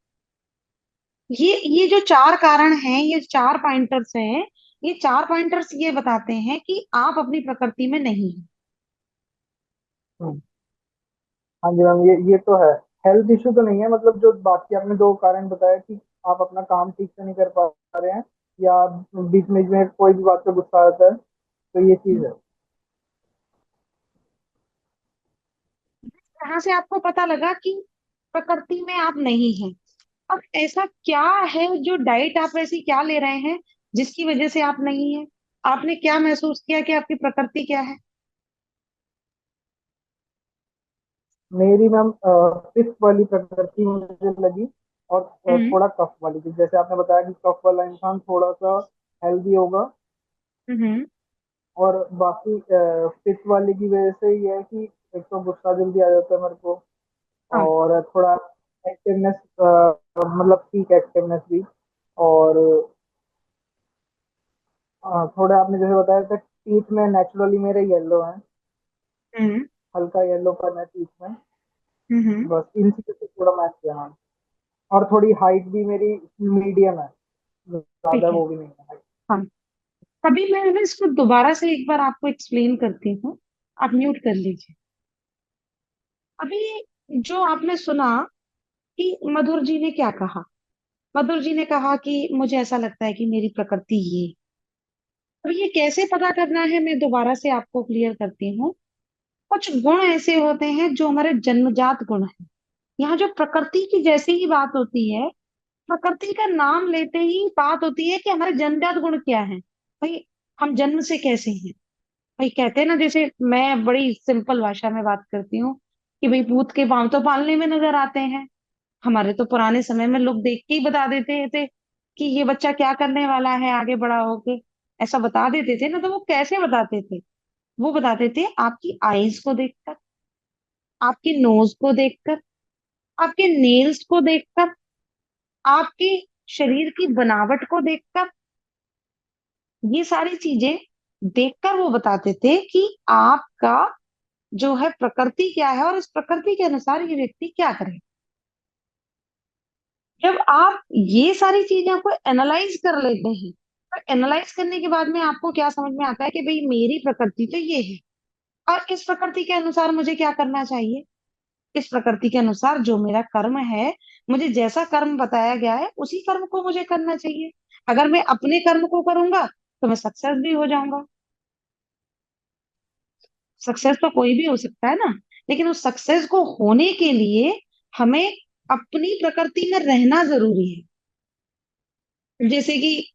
ये जो चार कारण हैं, ये चार पॉइंटर्स हैं, ये चार पॉइंटर्स ये बताते हैं कि आप अपनी प्रकृति में नहीं हैं। हम्म, हाँ जी मैम, ये तो है। हेल्थ इशू तो नहीं है, मतलब जो बाकी आपने दो कारण बताया कि आप अपना काम ठीक से नहीं कर पा रहे हैं या बीच में कोई भी बात पे गुस्सा आता है, तो ये चीज है। यहाँ से आपको पता लगा कि प्रकृति में आप नहीं हैं। अब ऐसा क्या है, जो डाइट आप ऐसी क्या ले रहे हैं जिसकी वजह से आप नहीं हैं? आपने क्या महसूस किया कि आपकी प्रकृति क्या है? मेरी मैम पित्त वाली प्रकृति मुझे लगी और हम्म। थोड़ा कफ वाली थी। जैसे आपने बताया कि कफ वाला इंसान थोड़ा सा हेल्दी होगा, हम्म। और बाकी पित्त वाले की वजह से ये है कि एक तो गुस्सा जल्दी आ जाता है मेरे को, हाँ। और थोड़ा एक्टिवनेस, मतलब ठीक एक्टिवनेस भी। और थोड़ा आपने जैसे बताया था टीथ में नेचुरली मेरे येलो हैं, हम्म। हल्का येलो पन है टीथ में। हम्म। बस इन चीजों से थोड़ा मैच किया मैम। और थोड़ी हाइट भी मेरी मीडियम है, ज्यादा ठीक है। वो भी नहीं है। हाँ। अभी मैं ना इसको दोबारा से एक बार आपको एक्सप्लेन करती हूँ। आप म्यूट कर लीजिए। अभी जो आपने सुना कि मधुर जी ने क्या कहा, मधुर जी ने कहा कि मुझे ऐसा लगता है कि मेरी प्रकृति ये। अब ये कैसे पता करना है, मैं दोबारा से आपको क्लियर करती हूँ। कुछ गुण ऐसे होते हैं जो हमारे जन्मजात गुण है। यहाँ जो प्रकृति की जैसे ही बात होती है, प्रकृति का नाम लेते ही बात होती है कि हमारे जन्मजात गुण क्या है। भाई, हम जन्म से कैसे हैं? भाई कहते हैं ना, जैसे मैं बड़ी सिंपल भाषा में बात करती हूँ कि भाई भूत के पांव तो पालने में नजर आते हैं। हमारे तो पुराने समय में लोग देख के ही बता देते थे कि ये बच्चा क्या करने वाला है आगे बड़ा होके। ऐसा बता देते थे ना, तो वो कैसे बताते थे? वो बताते थे आपकी आईज को देखकर, आपकी नोज को देखकर, आपके नेल्स को देखकर, आपकी शरीर की बनावट को देखकर। ये सारी चीजें देखकर वो बताते थे कि आपका जो है प्रकृति क्या है, और इस प्रकृति के अनुसार ये व्यक्ति क्या करे। जब आप ये सारी चीजों को एनालाइज कर लेते हैं, तो एनालाइज करने के बाद में आपको क्या समझ में आता है कि भाई मेरी प्रकृति तो ये है, और इस प्रकृति के अनुसार मुझे क्या करना चाहिए। इस प्रकृति के अनुसार जो मेरा कर्म है, मुझे जैसा कर्म बताया गया है उसी कर्म को मुझे करना चाहिए। अगर मैं अपने कर्म को करूंगा तो मैं सक्सेस भी हो जाऊंगा। सक्सेस तो कोई भी हो सकता है ना, लेकिन उस सक्सेस को होने के लिए हमें अपनी प्रकृति में रहना जरूरी है। जैसे कि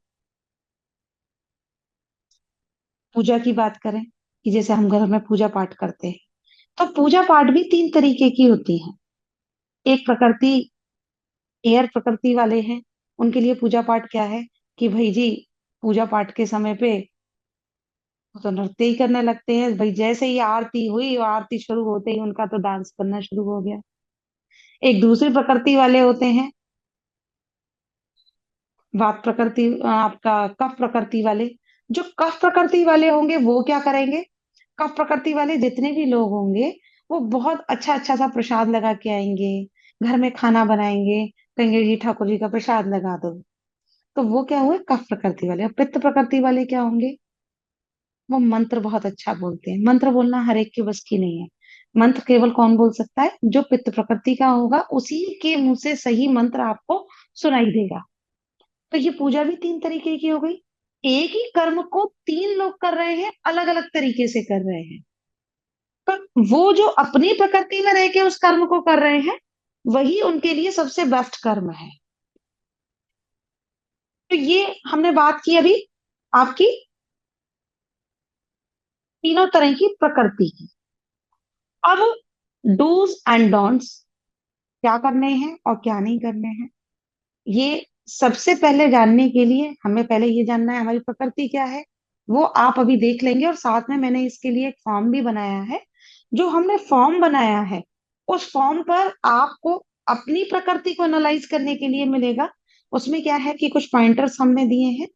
पूजा की बात करें, कि जैसे हम घर में पूजा पाठ करते हैं, तो पूजा पाठ भी तीन तरीके की होती है। एक प्रकृति, एयर प्रकृति वाले हैं, उनके लिए पूजा पाठ क्या है कि भाई जी, पूजा पाठ के समय पे वो तो नृत्य ही करने लगते हैं भाई। जैसे ही आरती हुई, और आरती शुरू होते ही उनका तो डांस करना शुरू हो गया। एक दूसरी प्रकृति वाले होते हैं, वात प्रकृति, आपका कफ प्रकृति वाले। जो कफ प्रकृति वाले होंगे वो क्या करेंगे? कफ प्रकृति वाले जितने भी लोग होंगे, वो बहुत अच्छा अच्छा सा प्रसाद लगा के आएंगे, घर में खाना बनाएंगे, कहेंगे जी ठाकुर जी का प्रसाद लगा दो। तो वो क्या हुए? कफ प्रकृति वाले। और पित्त प्रकृति वाले क्या होंगे? वो मंत्र बहुत अच्छा बोलते हैं। मंत्र बोलना हर एक के बस की नहीं है। मंत्र केवल कौन बोल सकता है? जो पित्त प्रकृति का होगा, उसी के मुंह से सही मंत्र आपको सुनाई देगा। तो ये पूजा भी तीन तरीके की हो गई। एक ही कर्म को तीन लोग कर रहे हैं, अलग अलग तरीके से कर रहे हैं। पर वो जो अपनी प्रकृति में रह के उस कर्म को कर रहे हैं, वही उनके लिए सबसे बेस्ट कर्म है। तो ये हमने बात की अभी आपकी तीनों तरह की प्रकृति की। अब डूज एंड डोंट्स, क्या करने हैं और क्या नहीं करने हैं, ये सबसे पहले जानने के लिए हमें पहले ये जानना है हमारी प्रकृति क्या है। वो आप अभी देख लेंगे, और साथ में मैंने इसके लिए एक फॉर्म भी बनाया है। जो हमने फॉर्म बनाया है, उस फॉर्म पर आपको अपनी प्रकृति को एनालाइज करने के लिए मिलेगा। उसमें क्या है कि कुछ पॉइंटर्स हमने दिए हैं।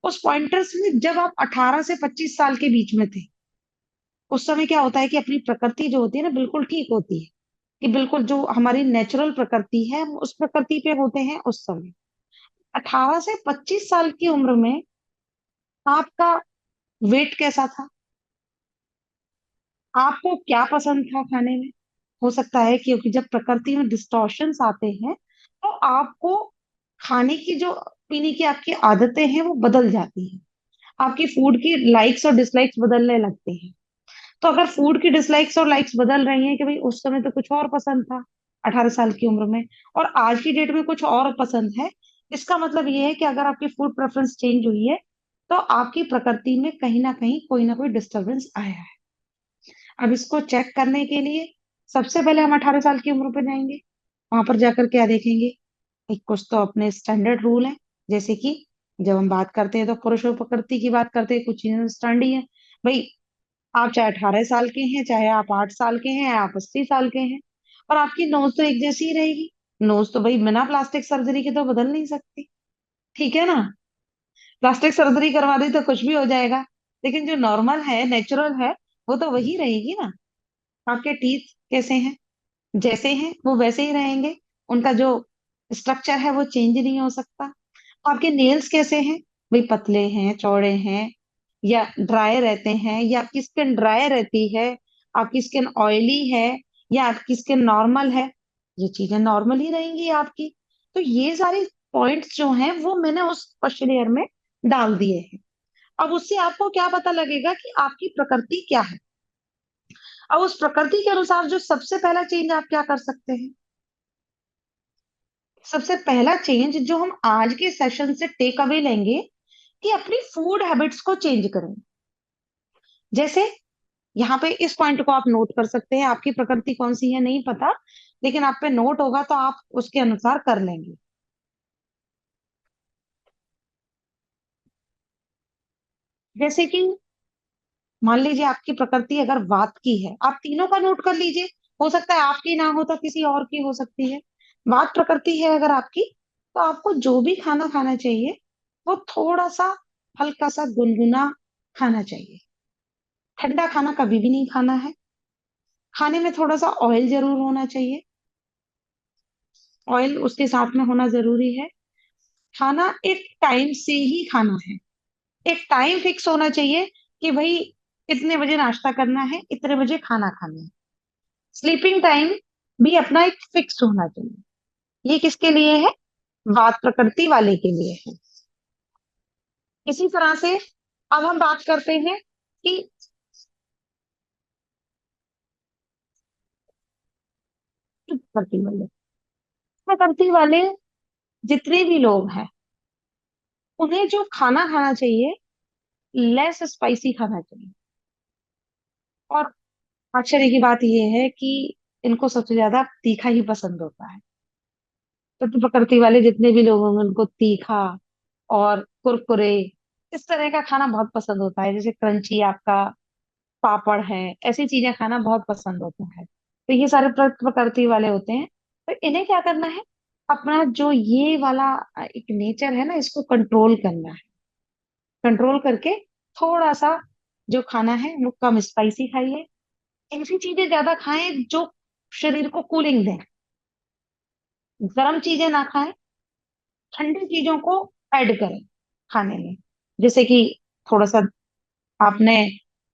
उस पॉइंटर्स में जब आप 18 से 25 साल के बीच में थे, उस समय क्या होता है कि अपनी प्रकृति जो होती है ना, बिल्कुल ठीक होती है, कि बिल्कुल जो हमारी नेचुरल प्रकृति है हम उस प्रकृति पे होते हैं उस समय। 18 से 25 साल की उम्र में आपका वेट कैसा था? आपको क्या पसंद था खाने में? हो सकता है क्योंकि जब प्रकृति में डिस्टॉर्शंस आते हैं, तो आपको खाने की जो पीने की आपकी आदतें हैं वो बदल जाती हैं। आपकी फूड की लाइक्स और डिसलाइक्स बदलने लगते हैं। तो अगर फूड की डिसलाइक्स और लाइक्स बदल रही हैं कि भाई उस समय तो कुछ और पसंद था 18 साल की उम्र में, और आज की डेट में कुछ और पसंद है, इसका मतलब ये है कि अगर आपकी फूड प्रेफरेंस चेंज हुई है, तो आपकी प्रकृति में कहीं ना कोई डिस्टरबेंस आया है। अब इसको चेक करने के लिए सबसे पहले हम 18 साल की उम्र पर जाएंगे। वहां पर जाकर क्या देखेंगे? एक कुछ तो अपने स्टैंडर्ड रूल है। जैसे कि जब हम बात करते हैं तो पुरुष और प्रकृति की बात करते हैं, कुछ चीजें स्टैंड ही है भाई। आप चाहे 18 साल के हैं, चाहे आप 8 साल के हैं, आप 80 साल के हैं, और आपकी नोज तो एक जैसी ही रहेगी। नोज तो भाई बिना प्लास्टिक सर्जरी के तो बदल नहीं सकती, ठीक है ना? प्लास्टिक सर्जरी करवा दी तो कुछ भी हो जाएगा, लेकिन जो नॉर्मल है, नेचुरल है, वो तो वही रहेगी ना। आपके टीथ कैसे हैं, जैसे हैं वो वैसे ही रहेंगे। उनका जो स्ट्रक्चर है वो चेंज नहीं हो सकता। आपके नेल्स कैसे हैं? भाई पतले हैं, चौड़े हैं, या ड्राई रहते हैं, या आपकी स्किन ड्राई रहती है, आपकी स्किन ऑयली है, या आपकी स्किन नॉर्मल है। ये चीजें नॉर्मल ही रहेंगी आपकी। तो ये सारी पॉइंट्स जो हैं वो मैंने उस क्वेश्चनियर में डाल दिए हैं। अब उससे आपको क्या पता लगेगा कि आपकी प्रकृति क्या है। अब उस प्रकृति के अनुसार जो सबसे पहला चेंज आप क्या कर सकते हैं? सबसे पहला चेंज जो हम आज के सेशन से टेक अवे लेंगे, कि अपनी फूड हैबिट्स को चेंज करें। जैसे यहाँ पे इस पॉइंट को आप नोट कर सकते हैं, आपकी प्रकृति कौन सी है नहीं पता, लेकिन आप पे नोट होगा तो आप उसके अनुसार कर लेंगे। जैसे कि मान लीजिए आपकी प्रकृति अगर वात की है, आप तीनों का नोट कर लीजिए। हो सकता है आपकी ना हो तो किसी और की हो सकती है। वात प्रकृति है अगर आपकी, तो आपको जो भी खाना खाना चाहिए वो थोड़ा सा हल्का सा गुनगुना खाना चाहिए। ठंडा खाना कभी भी नहीं खाना है। खाने में थोड़ा सा ऑयल जरूर होना चाहिए, ऑयल उसके साथ में होना जरूरी है। खाना एक टाइम से ही खाना है, एक टाइम फिक्स होना चाहिए कि भाई इतने बजे नाश्ता करना है, इतने बजे खाना खाना है। स्लीपिंग टाइम भी अपना एक फिक्स होना चाहिए। ये किसके लिए है? वात प्रकृति वाले के लिए है। इसी तरह से अब हम बात करते हैं कि प्रकृति वाले, प्रकृति वाले जितने भी लोग हैं, उन्हें जो खाना खाना चाहिए, लेस स्पाइसी खाना चाहिए। और आश्चर्य की बात यह है कि इनको सबसे ज्यादा तीखा ही पसंद होता है। तो प्रकृति वाले जितने भी लोग होंगे उनको तीखा और कुरकुरे इस तरह का खाना बहुत पसंद होता है। जैसे क्रंची आपका पापड़ है, ऐसी चीजें खाना बहुत पसंद होता है। तो ये सारे प्रकृति वाले होते हैं। तो इन्हें क्या करना है? अपना जो ये वाला एक नेचर है ना, इसको कंट्रोल करना है। कंट्रोल करके थोड़ा सा जो खाना है वो कम स्पाइसी खाइए। ऐसी चीजें ज्यादा खाएं जो शरीर को कूलिंग दें। गर्म चीजें ना खाएं, ठंडी चीजों को ऐड करें खाने में। जैसे कि थोड़ा सा आपने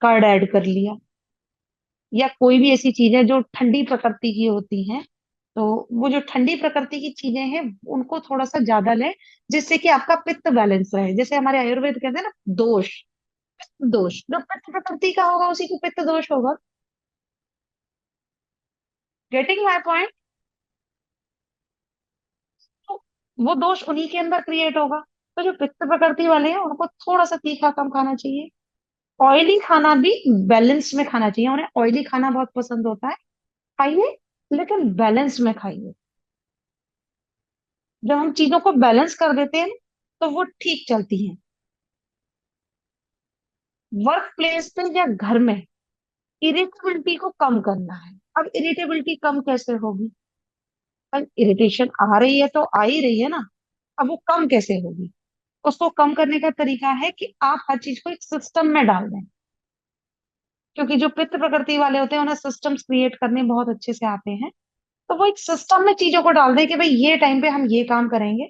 कर्ड ऐड कर लिया, या कोई भी ऐसी चीजें जो ठंडी प्रकृति की होती हैं। तो वो जो ठंडी प्रकृति की चीजें हैं उनको थोड़ा सा ज्यादा लें, जिससे कि आपका पित्त बैलेंस रहे। जैसे हमारे आयुर्वेद कहते हैं ना, दोष, दोष जो पित्त प्रकृति का होगा उसी को पित्त दोष होगा। Getting my point? तो वो दोष उन्हीं के अंदर क्रिएट होगा। तो जो पित्त प्रकृति वाले हैं उनको थोड़ा सा तीखा कम खाना चाहिए। ऑयली खाना भी बैलेंस में खाना चाहिए। उन्हें ऑयली खाना बहुत पसंद होता है, खाइए, लेकिन बैलेंस में खाइए। जब हम चीजों को बैलेंस कर देते हैं तो वो ठीक चलती हैं। वर्क प्लेस पे या घर में इरिटेबिलिटी को कम करना है। अब इरिटेबिलिटी कम कैसे होगी? अब इरिटेशन आ रही है तो आ ही रही है ना, अब वो कम कैसे होगी? उसको कम करने का तरीका है कि आप हर चीज को एक सिस्टम में डाल दें। क्योंकि जो पित्त प्रकृति वाले होते हैं उन्हें सिस्टम्स क्रिएट करने बहुत अच्छे से आते हैं। तो वो एक सिस्टम में चीजों को डाल दें कि भाई ये टाइम पे हम ये काम करेंगे।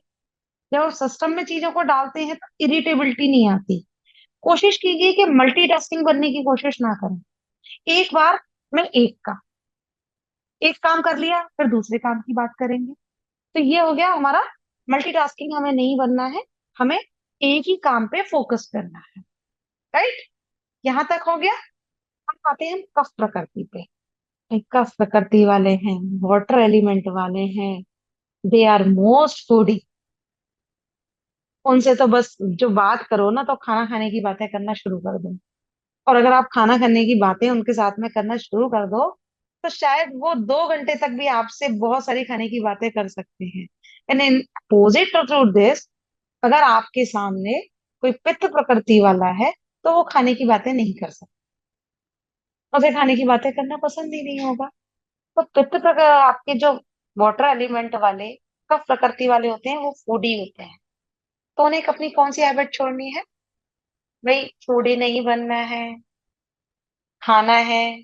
जब आप सिस्टम में चीजों को डालते हैं तो इरिटेबिलिटी नहीं आती। कोशिश कीजिए कि मल्टीटास्किंग बनने की कोशिश ना करें। एक बार में एक काम कर लिया, फिर दूसरे काम की बात करेंगे। तो ये हो गया हमारा मल्टीटास्किंग। हमें नहीं बनना है, हमें एक ही काम पे फोकस करना है। राइट? यहां तक हो गया। अब आते हैं हम कफ प्रकृति पे। एक कफ प्रकृति वाले हैं, वाटर एलिमेंट वाले हैं, दे आर मोस्ट फूडी। उनसे तो बस जो बात करो ना तो खाना खाने की बातें करना शुरू कर दो। और अगर आप खाना खाने की बातें उनके साथ में करना शुरू कर दो तो शायद वो 2 घंटे तक भी आपसे बहुत सारी खाने की बातें कर सकते हैं। And in opposite to this, अगर आपके सामने कोई पित्त प्रकृति वाला है तो वो खाने की बातें नहीं कर सकता। उसे खाने की बातें करना पसंद ही नहीं होगा। तो पित्त प्रकार आपके जो वाटर एलिमेंट वाले कफ प्रकृति वाले होते हैं वो फूडी होते हैं। तो उन्हें अपनी कौन सी हैबिट छोड़नी है? भाई फूडी नहीं बनना है, खाना है,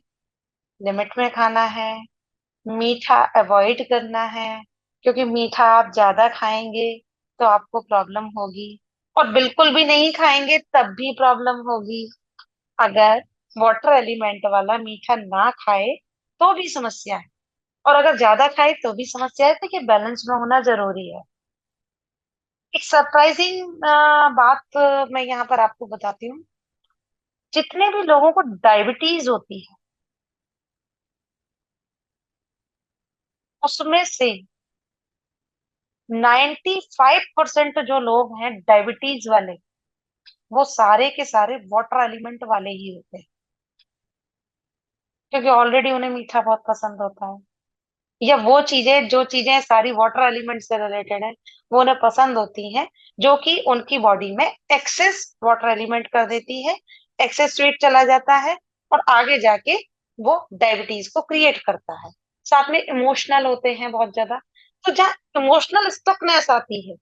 लिमिट में खाना है, मीठा अवॉइड करना है। क्योंकि मीठा आप ज्यादा खाएंगे तो आपको प्रॉब्लम होगी, और बिल्कुल भी नहीं खाएंगे तब भी प्रॉब्लम होगी। अगर वाटर एलिमेंट वाला मीठा ना खाए तो भी समस्या है, और अगर ज्यादा खाए तो भी समस्या है। तो ये बैलेंस में होना जरूरी है। एक सरप्राइजिंग बात मैं यहाँ पर आपको बताती हूँ। जितने भी लोगों को डायबिटीज होती है उसमें से 95% जो लोग हैं डायबिटीज वाले, वो सारे के सारे वाटर एलिमेंट वाले ही होते हैं। क्योंकि ऑलरेडी उन्हें मीठा बहुत पसंद होता है, या वो चीजें, जो चीजें सारी वाटर एलिमेंट से रिलेटेड है, वो उन्हें पसंद होती हैं, जो कि उनकी बॉडी में एक्सेस वाटर एलिमेंट कर देती है, एक्सेस स्वीट चला जाता है, और आगे जाके वो डायबिटीज को क्रिएट करता है। साथ में इमोशनल होते हैं बहुत ज्यादा। तो जहाँ इमोशनल स्टकनेस आती है,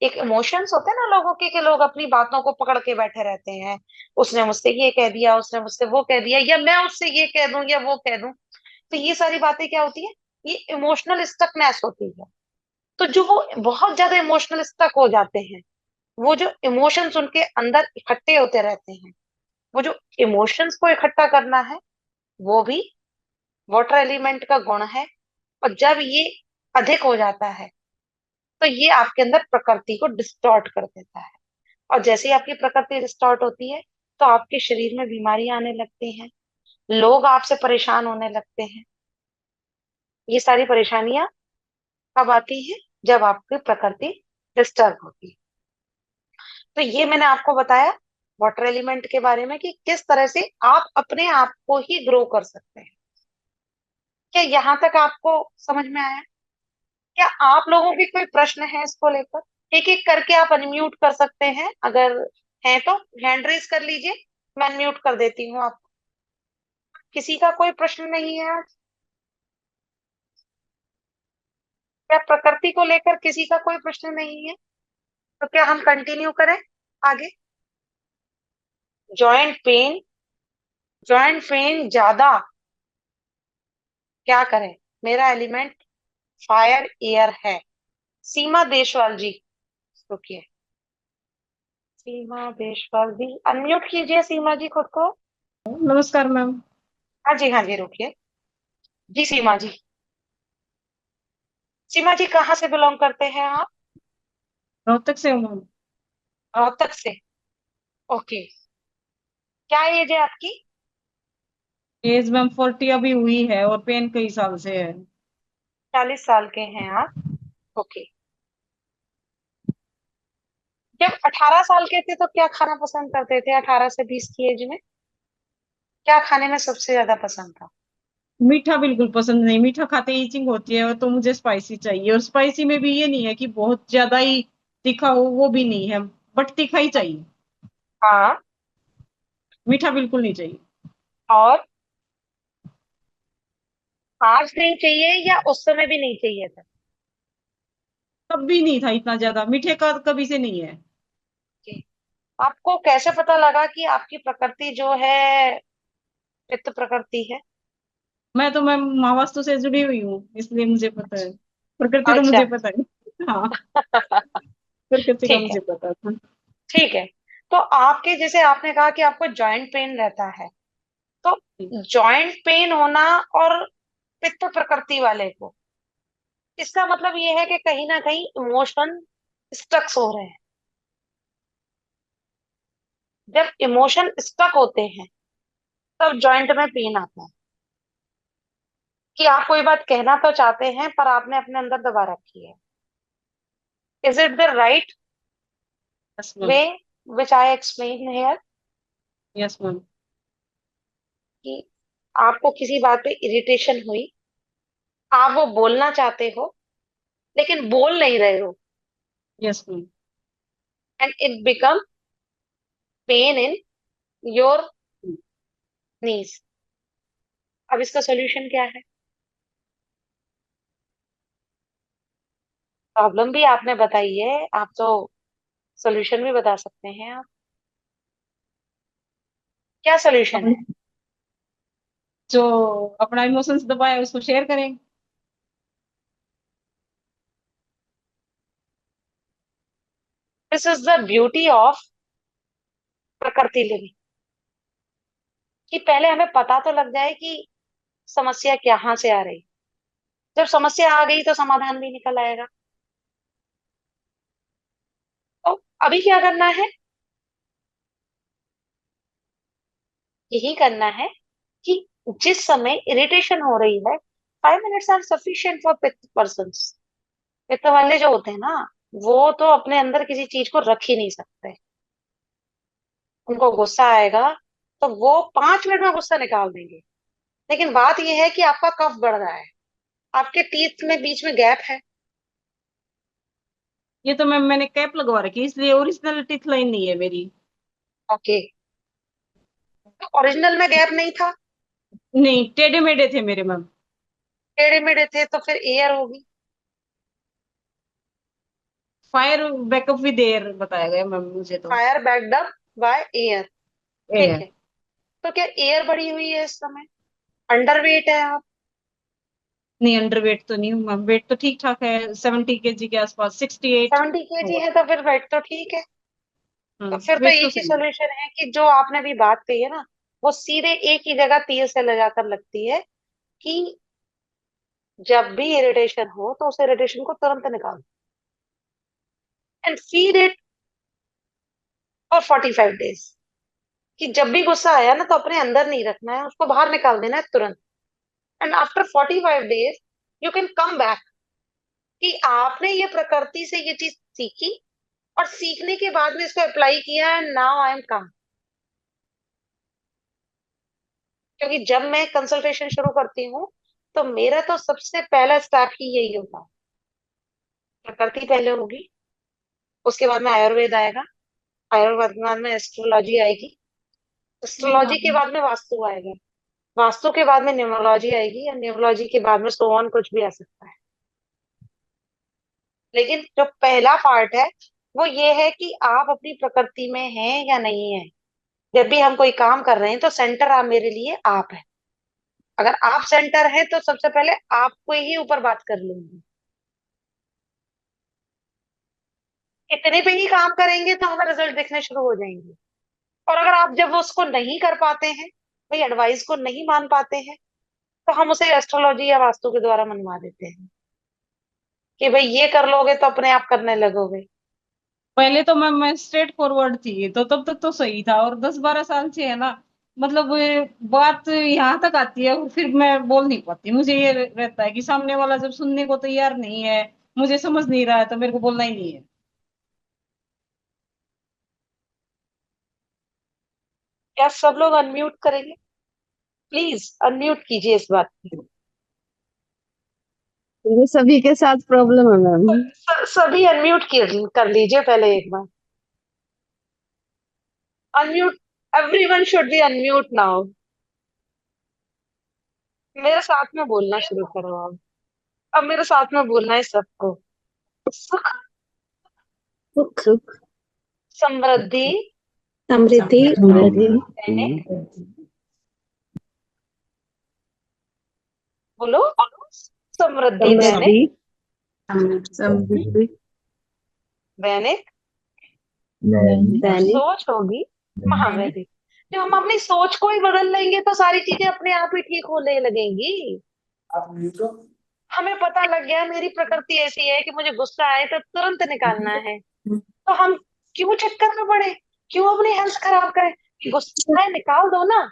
एक इमोशंस होते हैं ना लोगों के, कि लोग अपनी बातों को पकड़ के बैठे रहते हैं, उसने मुझसे ये कह दिया, उसने मुझसे वो कह दिया, या मैं उससे ये कह दूं या वो कह दूं। तो ये सारी बातें क्या होती है, ये इमोशनल स्टकनेस होती है। तो जो वो बहुत ज्यादा इमोशनल स्टक हो जाते हैं, वो जो इमोशंस उनके अंदर इकट्ठे होते रहते हैं, वो जो इमोशंस को इकट्ठा करना है, वो भी वाटर एलिमेंट का गुण है। और जब ये अधिक हो जाता है, तो ये आपके अंदर प्रकृति को डिस्टॉर्ट कर देता है। और जैसे ही आपकी प्रकृति डिस्टॉर्ट होती है, तो आपके शरीर में बीमारियां आने लगती हैं, लोग आपसे परेशान होने लगते हैं। ये सारी परेशानियां कब आती हैं? जब आपकी प्रकृति डिस्टर्ब होती है। तो ये मैंने आपको बताया वाटर एलिमेंट के बारे में, कि किस तरह से आप अपने आप को ही ग्रो कर सकते हैं। क्या यहाँ तक आपको समझ में आया? क्या आप लोगों के कोई प्रश्न है इसको लेकर? एक एक करके आप अनम्यूट कर सकते हैं, अगर है तो हैंड रेज कर लीजिए, मैं अनम्यूट कर देती हूँ आप। किसी का कोई प्रश्न नहीं है आज? क्या प्रकृति को लेकर किसी का कोई प्रश्न नहीं है? तो क्या हम कंटिन्यू करें आगे? जॉइंट पेन, जॉइंट पेन ज्यादा, क्या करें? मेरा एलिमेंट फायर एयर है। सीमा देशवाल जी, रुकिए। सीमा देशवाल जी, अनम्यूट कीजिए सीमा जी खुद को। नमस्कार मैम। हाँ जी, हाँ जी, रुकिए। जी सीमा जी, सीमा जी कहाँ से बिलोंग करते हैं आप? रोहतक से हूँ मैम। रोहतक से। ओके। क्या एज है आपकी? एज मैम 40 अभी हुई है और पेन कई साल से है। 40 साल के हैं आप? ओके। जब 18 साल के थे तो क्या खाना पसंद करते थे, 18 से 20 की एज में? क्या खाने में सबसे ज्यादा पसंद था? मीठा बिल्कुल पसंद नहीं, मीठा खाते ही इचिंग होती है, और तो मुझे स्पाइसी चाहिए, और स्पाइसी में भी ये नहीं है कि बहुत ज्यादा ही तीखा हो, वो भी नहीं है, बट तीखा ही चाहिए। हाँ। मीठा बिल्कुल नहीं चाहिए। और आज नहीं चाहिए या उस समय भी नहीं चाहिए था? तब भी नहीं था इतना ज्यादा, मीठे का कभी से नहीं है। जी। आपको कैसे पता लगा कि आपकी प्रकृति जो है पित्त प्रकृति है? मैं तो मैम महावास्तु से जुड़ी हुई हूँ, इसलिए मुझे पता है। प्रकृति तो अच्छा। मुझे पता है। हाँ, प्रकृति का ठीक है, मुझे पता था। ठीक है। तो आपके, जैसे आपने कहा कि आपको जॉइंट पेन रहता है, तो जॉइंट पेन होना और पित्त प्रकृति वाले को, इसका मतलब ये है कि कहीं ना कहीं इमोशन स्टक्स हो रहे हैं। जब इमोशन स्टक होते हैं, तब जॉइंट में पेन आता है। कि आप कोई बात कहना तो चाहते हैं, पर आपने अपने अंदर दबा रखी है। Is it the right yes ma'am. Way which I explain here? Yes ma'am. कि आपको किसी बात पे इरिटेशन हुई, आप वो बोलना चाहते हो, लेकिन बोल नहीं रहे हो, yes ma'am. And it become pain in your knees. अब इसका सोल्यूशन क्या है? प्रॉब्लम भी आपने बताई है, आप तो सोल्यूशन भी बता सकते हैं आप। क्या सोल्यूशन है? जो अपना इमोशंस दबाए उसको शेयर करें। This is the beauty of प्रकृति लिविंग, कि पहले हमें पता तो लग जाए कि समस्या कहाँ से आ रही। जब समस्या आ गई तो समाधान भी निकल आएगा। तो अभी क्या करना है? यही करना है कि जिस समय इरिटेशन हो रही है, 5 मिनट्स आर सफिशिएंट फॉर पित्त पर्सन। पित्त वाले जो होते हैं ना, वो तो अपने अंदर किसी चीज को रख ही नहीं सकते। उनको गुस्सा आएगा, तो वो 5 मिनट में गुस्सा निकाल देंगे। लेकिन बात यह है कि आपका कफ बढ़ रहा है, आपके टीथ में बीच में गैप है। ये तो मैंने कैप लगवा रखी है, इसलिए ओरिजिनल टीथ लाइन नहीं है मेरी। ओके, तो ओरिजिनल में गैप नहीं था, नहीं, टेढ़े मेढ़े थे मेरे मैम। टेढ़े मेढ़े थे, तो फिर एयर होगी। फायर बैकअप विद एयर बताया गया मैम मुझे तो। Fire backed up by air. ठीक एयर। है, तो क्या एयर बढ़ी हुई है इस समय? अंडरवेट है आप? नहीं, अंडर वेट तो नहीं हूँ मैम, वेट तो ठीक ठाक है, 70 kg के आसपास, 68। 70 kg है तो फिर वेट तो ठीक है। तो फिर तो वेट तो एक ही सही है। सोल्यूशन है कि जो आपने भी बात कही है ना, वो सीधे एक ही जगह तीर से लगाकर लगती है कि जब भी इरिटेशन हो तो उस इरिटेशन को तुरंत निकालो and feed it for 45 days. कि जब भी गुस्सा आया ना तो अपने अंदर नहीं रखना है, उसको बाहर निकाल देना है तुरंत। And after 45 days you can come back, कि आपने ये प्रकृति से ये चीज सीखी और सीखने के बाद में इसको अप्लाई किया एंड नाउ आई एम काम। क्योंकि जब मैं कंसल्टेशन शुरू करती हूँ तो मेरा तो सबसे पहला स्टेप ही यही होता है। प्रकृति पहले होगी, उसके बाद में आयुर्वेद आएगा, आयुर्वेद के बाद में एस्ट्रोलॉजी आएगी, एस्ट्रोलॉजी के बाद में वास्तु आएगा, वास्तु के बाद में न्यूमरोलॉजी आएगी, और न्यूमरोलॉजी के बाद में सो ऑन कुछ भी आ सकता है। लेकिन जो पहला पार्ट है वो ये है कि आप अपनी प्रकृति में हैं या नहीं है। जब भी हम कोई काम कर रहे हैं तो सेंटर आप मेरे लिए आप है। अगर आप सेंटर है तो सबसे पहले आपको ही ऊपर बात कर लूंगी। इतने पे ही काम करेंगे तो हमें रिजल्ट दिखने शुरू हो जाएंगे। और अगर आप जब उसको नहीं कर पाते हैं, भाई एडवाइस को नहीं मान पाते हैं, तो हम उसे एस्ट्रोलॉजी या वास्तु के द्वारा मनवा देते हैं कि भाई ये कर लोगे तो अपने आप करने लगोगे। पहले तो मैं स्ट्रेट फॉरवर्ड थी, तो तब तक तो सही था, और 10-12 साल से है ना, मतलब ये बात यहाँ तक आती है और फिर मैं बोल नहीं पाती। मुझे ये रहता है कि सामने वाला जब सुनने को तैयार नहीं है, मुझे समझ नहीं रहा है, तो मेरे को बोलना ही नहीं है। क्या सब लोग अनम्यूट करेंगे? प्लीज अनम्यूट कीजिए इस बात की। ये सभी के साथ प्रॉब्लम है मैम। सभी अनम्यूट कर लीजिए पहले एक बार। Unmute, everyone should be unmute now. मेरे साथ में बोलना शुरू करो अब मेरे साथ में बोलना है सबको। सुख, सुख सुख समृद्धि, समृद्धि समृद्धि दैनिक, बोलो, समृद्धि दैनिक, समृद्धि समृद्धि दैनिक और दैनिक सोच होगी महावैदिक। जब हम अपनी सोच को ही बदल लेंगे तो सारी चीजें अपने आप ही ठीक होने लगेंगी। हमें पता लग गया मेरी प्रकृति ऐसी है कि मुझे गुस्सा आए तो तुरंत निकालना है, तो हम क्यों चक्कर में पड़े, क्यों अपनी हेल्थ खराब करें? गुस्सा है निकाल दो ना।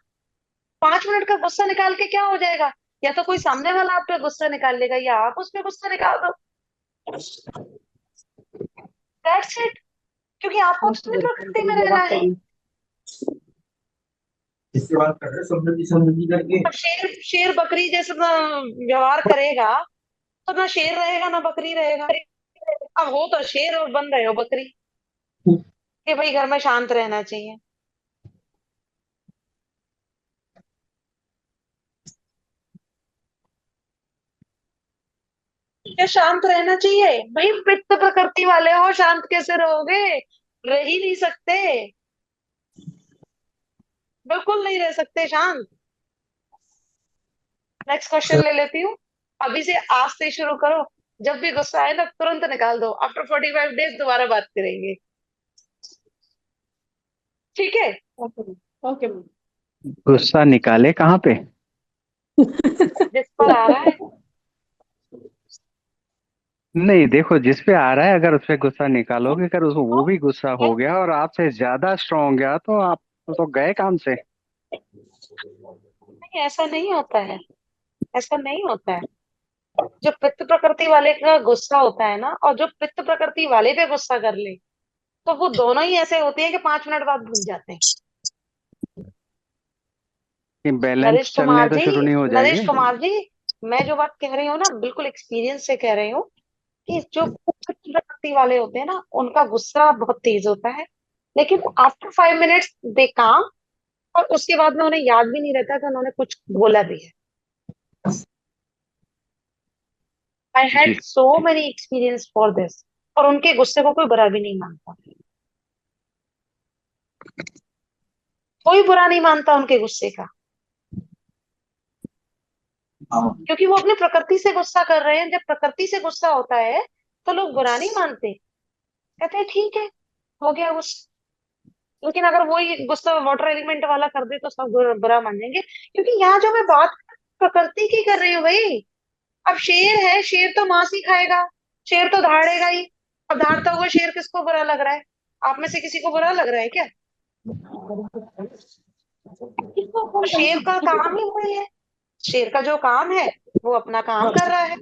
5 मिनट का गुस्सा निकाल के क्या हो जाएगा? या तो कोई सामने वाला आप पे गुस्सा निकाल लेगा या आप उस पे गुस्सा निकाल दो। That's it. क्योंकि आपको मोस्ट अपनी वेलकम प्रकृति में करिए जब रहना आप है। करिए। इससे बात कर रहे हैं समृद्धि समृद्धि करके। अब शेर शेर बकरी जैसे व्यवहार करेगा तो ना शेर रहेगा ना बकरी रहेगा। अब हो तो शेर और बन रहे हो बकरी, कि भाई घर में शांत रहना चाहिए। क्या शांत रहना चाहिए? भाई पित्त प्रकृति वाले हो, शांत कैसे रहोगे? रह ही नहीं सकते, बिल्कुल नहीं रह सकते शांत। नेक्स्ट क्वेश्चन ले लेती हूँ। अभी से आज से शुरू करो, जब भी गुस्सा आए ना तुरंत निकाल दो। आफ्टर 45 डेज दोबारा बात करेंगे, ठीक है? Okay okay ma'am. गुस्सा निकाले कहाँ पे? जिस पर आ रहा है। नहीं देखो, जिस पे आ रहा है अगर उस पे गुस्सा निकालोगे, अगर उसको वो भी गुस्सा हो गया और आपसे ज्यादा स्ट्रांग हो गया तो आप तो गए काम से। नहीं, ऐसा नहीं होता है, ऐसा नहीं होता है। जो पित्त प्रकृति वाले का गुस्सा होता है ना, और जो पित्त प्रकृति वाले पे गुस्सा कर ले, तो वो दोनों ही ऐसे होते हैं कि 5 मिनट बाद भूल जाते हैं। कि बैलेंस नरेश चलने कुमार तो जी, शुरू नहीं हो नरेश जाएगी। कुमार जी, मैं जो बात कह रही हूँ ना, बिल्कुल एक्सपीरियंस से कह रही हूँ कि जो उच्च प्रकृति वाले होते हैं ना, उनका गुस्सा बहुत तेज होता है, लेकिन आफ्टर 5 मिनट्स दे काम, और उसके बाद में उन्हें याद भी नहीं रहता कि उन्होंने कुछ बोला भी है। आई जी had so many experience for this. और उनके गुस्से को कोई बुरा भी नहीं मानता, कोई बुरा नहीं मानता उनके गुस्से का, क्योंकि वो अपनी प्रकृति से गुस्सा कर रहे हैं। जब प्रकृति से गुस्सा होता है तो लोग बुरा नहीं मानते, कहते हैं ठीक है, हो गया गुस्सा। लेकिन अगर वही गुस्सा वाटर एलिमेंट वाला कर दे तो सब बुरा मान जाएंगे। क्योंकि यहाँ जो मैं बात प्रकृति की कर रही हूँ भाई, अब शेर है, शेर तो मांस ही खाएगा, शेर तो दहाड़ेगा ही। अब दहाड़ता हुआ शेर किसको बुरा लग रहा है? आप में से किसी को बुरा लग रहा है क्या? तो शेर का काम ही वही है, शेर का जो काम है वो अपना काम कर रहा है।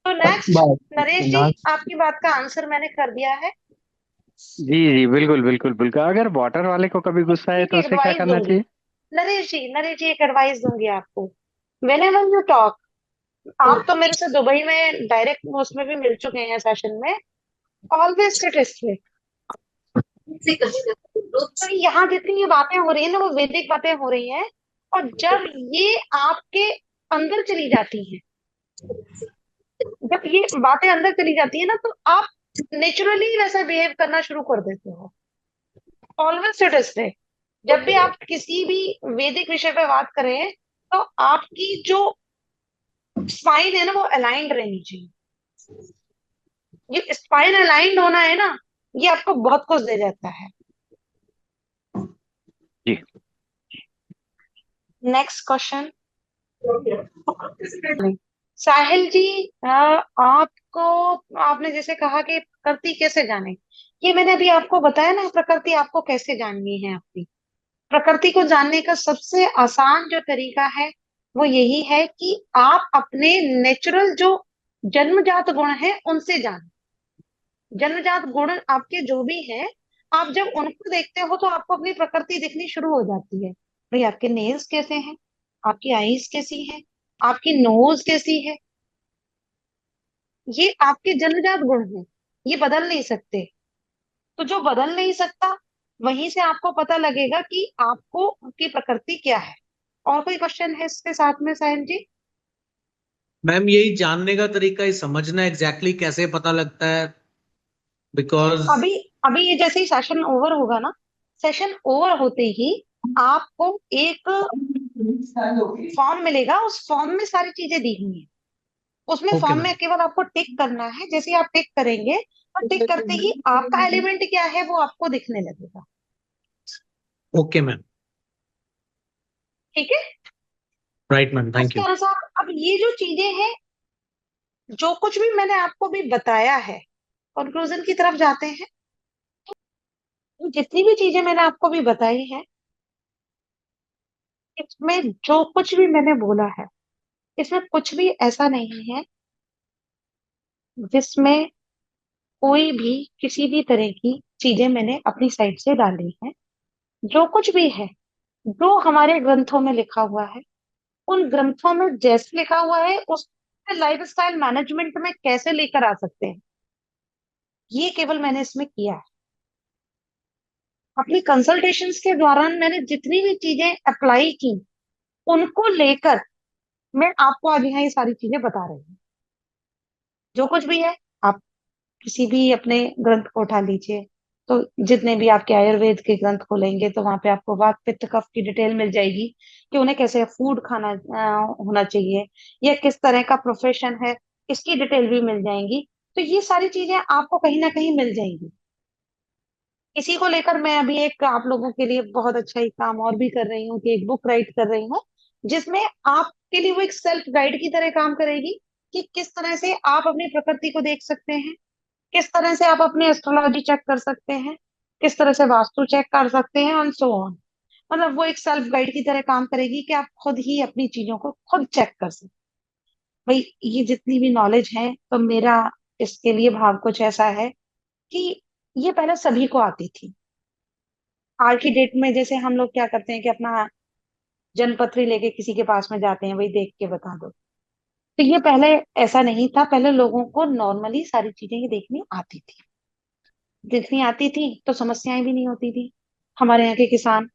तो नेक्स्ट, नरेश जी, आपकी बात का आंसर मैंने कर दिया है। जी जी, बिल्कुल बिल्कुल बिल्कुल। अगर वाटर वाले को कभी गुस्सा है एक तो उसे क्या एडवाइस करना दूंगी, चाहिए? नरेश जी एक एडवाइस दूंगी आपको। वेन एवर यू टॉक, आप तो मेरे से दुबई में डायरेक्ट उसमें भी मिल चुके हैं सेशन में, ऑलवेज सिट स्टिल। तो यहाँ जितनी ये बातें हो रही है ना, वो वैदिक बातें हो रही हैं, और जब ये आपके अंदर चली जाती हैं, जब ये बातें अंदर चली जाती है ना, तो आप नेचुरली वैसा बिहेव करना शुरू कर देते हो। Always seat still. जब भी आप किसी भी वैदिक विषय पे बात करें, तो आपकी जो स्पाइन है ना, वो अलाइंड रहनी चाहिए। ये स्पाइन अलाइंड होना है ना, ये आपको बहुत कुछ दे जाता है। जी नेक्स्ट क्वेश्चन, साहिल जी, आपको, आपने जैसे कहा कि प्रकृति कैसे जाने, ये मैंने अभी आपको बताया ना, प्रकृति आपको कैसे जाननी है। अपनी प्रकृति को जानने का सबसे आसान जो तरीका है वो यही है कि आप अपने नेचुरल जो जन्मजात गुण हैं उनसे जानें। जन्मजात गुण आपके जो भी हैं, आप जब उनको देखते हो तो आपको अपनी प्रकृति दिखनी शुरू हो जाती है। भाई आपके नेल्स कैसे हैं, आपकी आईज कैसी है, आपकी नोज कैसी है, ये आपके जन्मजात गुण हैं, ये बदल नहीं सकते। तो जो बदल नहीं सकता, वहीं से आपको पता लगेगा कि आपको आपकी प्रकृति क्या है। और कोई क्वेश्चन है इसके साथ में साहिल जी? मैम यही जानने का तरीका, ही समझना एग्जैक्टली कैसे पता लगता है, बिकॉज अभी अभी ये जैसे ही सेशन ओवर होगा ना, सेशन ओवर होते ही आपको एक फॉर्म मिलेगा, उस फॉर्म में सारी चीजें दी हुई हैं। उसमें ओके फॉर्म में मैम। केवल आपको टिक करना है। जैसे ही आप टिक करेंगे, और टिक करते ही आपका एलिमेंट क्या है वो आपको दिखने लगेगा। Okay ma'am. ठीक है, राइट मैम, थैंक उसके यू। अनुसार अब ये जो चीजें हैं, जो कुछ भी मैंने आपको भी बताया है, कंक्लूजन की तरफ जाते हैं। जितनी भी चीजें मैंने आपको भी बताई हैं, इसमें जो कुछ भी मैंने बोला है, इसमें कुछ भी ऐसा नहीं है जिसमें कोई भी किसी भी तरह की चीजें मैंने अपनी साइड से डाली हैं। जो कुछ भी है, जो हमारे ग्रंथों में लिखा हुआ है, उन ग्रंथों में जैसे लिखा हुआ है उस लाइफ स्टाइल मैनेजमेंट में कैसे लेकर आ सकते हैं, ये केवल मैंने इसमें किया है। अपनी कंसल्टेशंस के दौरान मैंने जितनी भी चीजें अप्लाई की, उनको लेकर मैं आपको आज यहाँ ये सारी चीजें बता रही हूँ। जो कुछ भी है, आप किसी भी अपने ग्रंथ को उठा लीजिए, तो जितने भी आपके आयुर्वेद के ग्रंथ खोलेंगे तो वहां पे आपको वात पित्त कफ की डिटेल मिल जाएगी, कि उन्हें कैसे फूड खाना होना चाहिए, या किस तरह का प्रोफेशन है, इसकी डिटेल भी मिल जाएंगी। तो ये सारी चीजें आपको कहीं ना कहीं मिल जाएंगी। इसी को लेकर मैं अभी एक आप लोगों के लिए बहुत अच्छा ही काम और भी कर रही हूँ, कि एक बुक राइट कर रही हूँ, जिसमें आपके लिए वो एक सेल्फ गाइड की तरह काम करेगी, कि किस तरह से आप अपनी प्रकृति को देख सकते हैं, किस तरह से आप अपनी एस्ट्रोलॉजी चेक कर सकते हैं, किस तरह से वास्तु चेक कर सकते हैं, और सो ऑन। मतलब वो एक सेल्फ गाइड की तरह काम करेगी, कि आप खुद ही अपनी चीजों को खुद चेक कर सकते। भाई ये जितनी भी नॉलेज है, तो मेरा इसके लिए भाव कुछ ऐसा है कि ये पहले सभी को आती थी। आज की डेट में जैसे हम लोग क्या करते हैं कि अपना जनपत्री लेके किसी के पास में जाते हैं, वही देख के बता दो। तो ये पहले ऐसा नहीं था, पहले लोगों को नॉर्मली सारी चीजें ये देखनी आती थी। देखनी आती थी तो समस्याएं भी नहीं होती थी। हमारे यहाँ के किसान,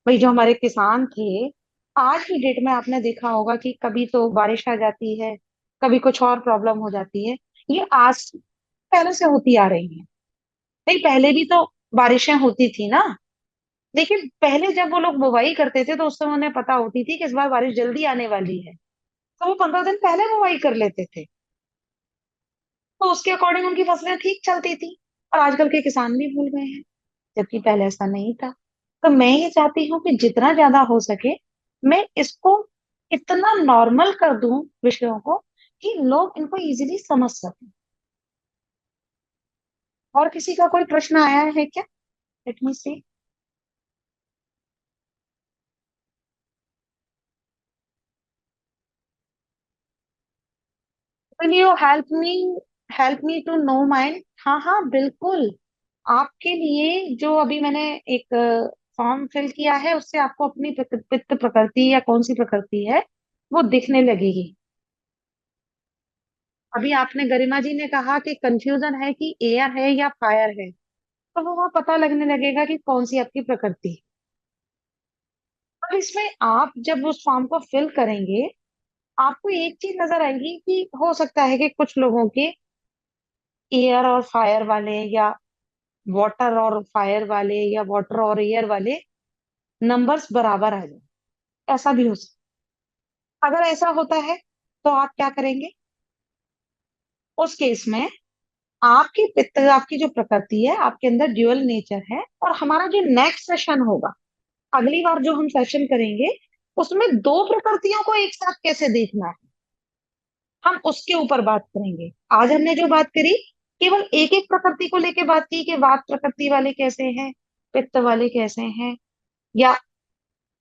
भाई जो हमारे किसान थे, आज की डेट में आपने देखा होगा कि कभी तो बारिश आ जाती है, कभी कुछ और प्रॉब्लम हो जाती है। ये आज पहले से होती आ रही है। नहीं, पहले भी तो बारिशें होती थी ना। लेकिन पहले जब वो लोग बुवाई करते थे तो उस समय उन्हें पता होती थी कि इस बार बारिश जल्दी आने वाली है, तो वो 15 दिन पहले बुवाई कर लेते थे। तो उसके अकॉर्डिंग उनकी फसलें ठीक चलती थी। और आजकल के किसान भी भूल गए हैं, जबकि पहले ऐसा नहीं था। तो मैं ये चाहती हूँ कि जितना ज्यादा हो सके मैं इसको इतना नॉर्मल कर दूं विषयों को कि लोग इनको इजीली समझ सकें। और किसी का कोई प्रश्न आया है क्या? Let me see. Will you help me to know mind? हाँ हाँ बिल्कुल। आपके लिए जो अभी मैंने एक फॉर्म फिल किया है, उससे आपको अपनी पित्त प्रकृति या कौन सी प्रकृति है वो दिखने लगेगी। अभी आपने, गरिमा जी ने कहा कि कंफ्यूजन है कि एयर है या फायर है, तो वो वहां पता लगने लगेगा कि कौन सी आपकी प्रकृति है। और इसमें आप जब उस फॉर्म को फिल करेंगे, आपको एक चीज नजर आएगी कि हो सकता है कि कुछ लोगों के एयर और फायर वाले, या वाटर और फायर वाले, या वाटर और एयर वाले नंबर्स बराबर आ जाए। ऐसा भी हो सकता है। अगर ऐसा होता है तो आप क्या करेंगे? उस केस में आपकी पित्त, आपकी जो प्रकृति है, आपके अंदर ड्यूअल नेचर है। और हमारा जो नेक्स्ट सेशन होगा, अगली बार जो हम सेशन करेंगे, उसमें दो प्रकृतियों को एक साथ कैसे देखना है, हम उसके ऊपर बात करेंगे। आज हमने जो बात करी, केवल एक एक प्रकृति को लेके बात की कि वात प्रकृति वाले कैसे हैं, पित्त वाले कैसे हैं, या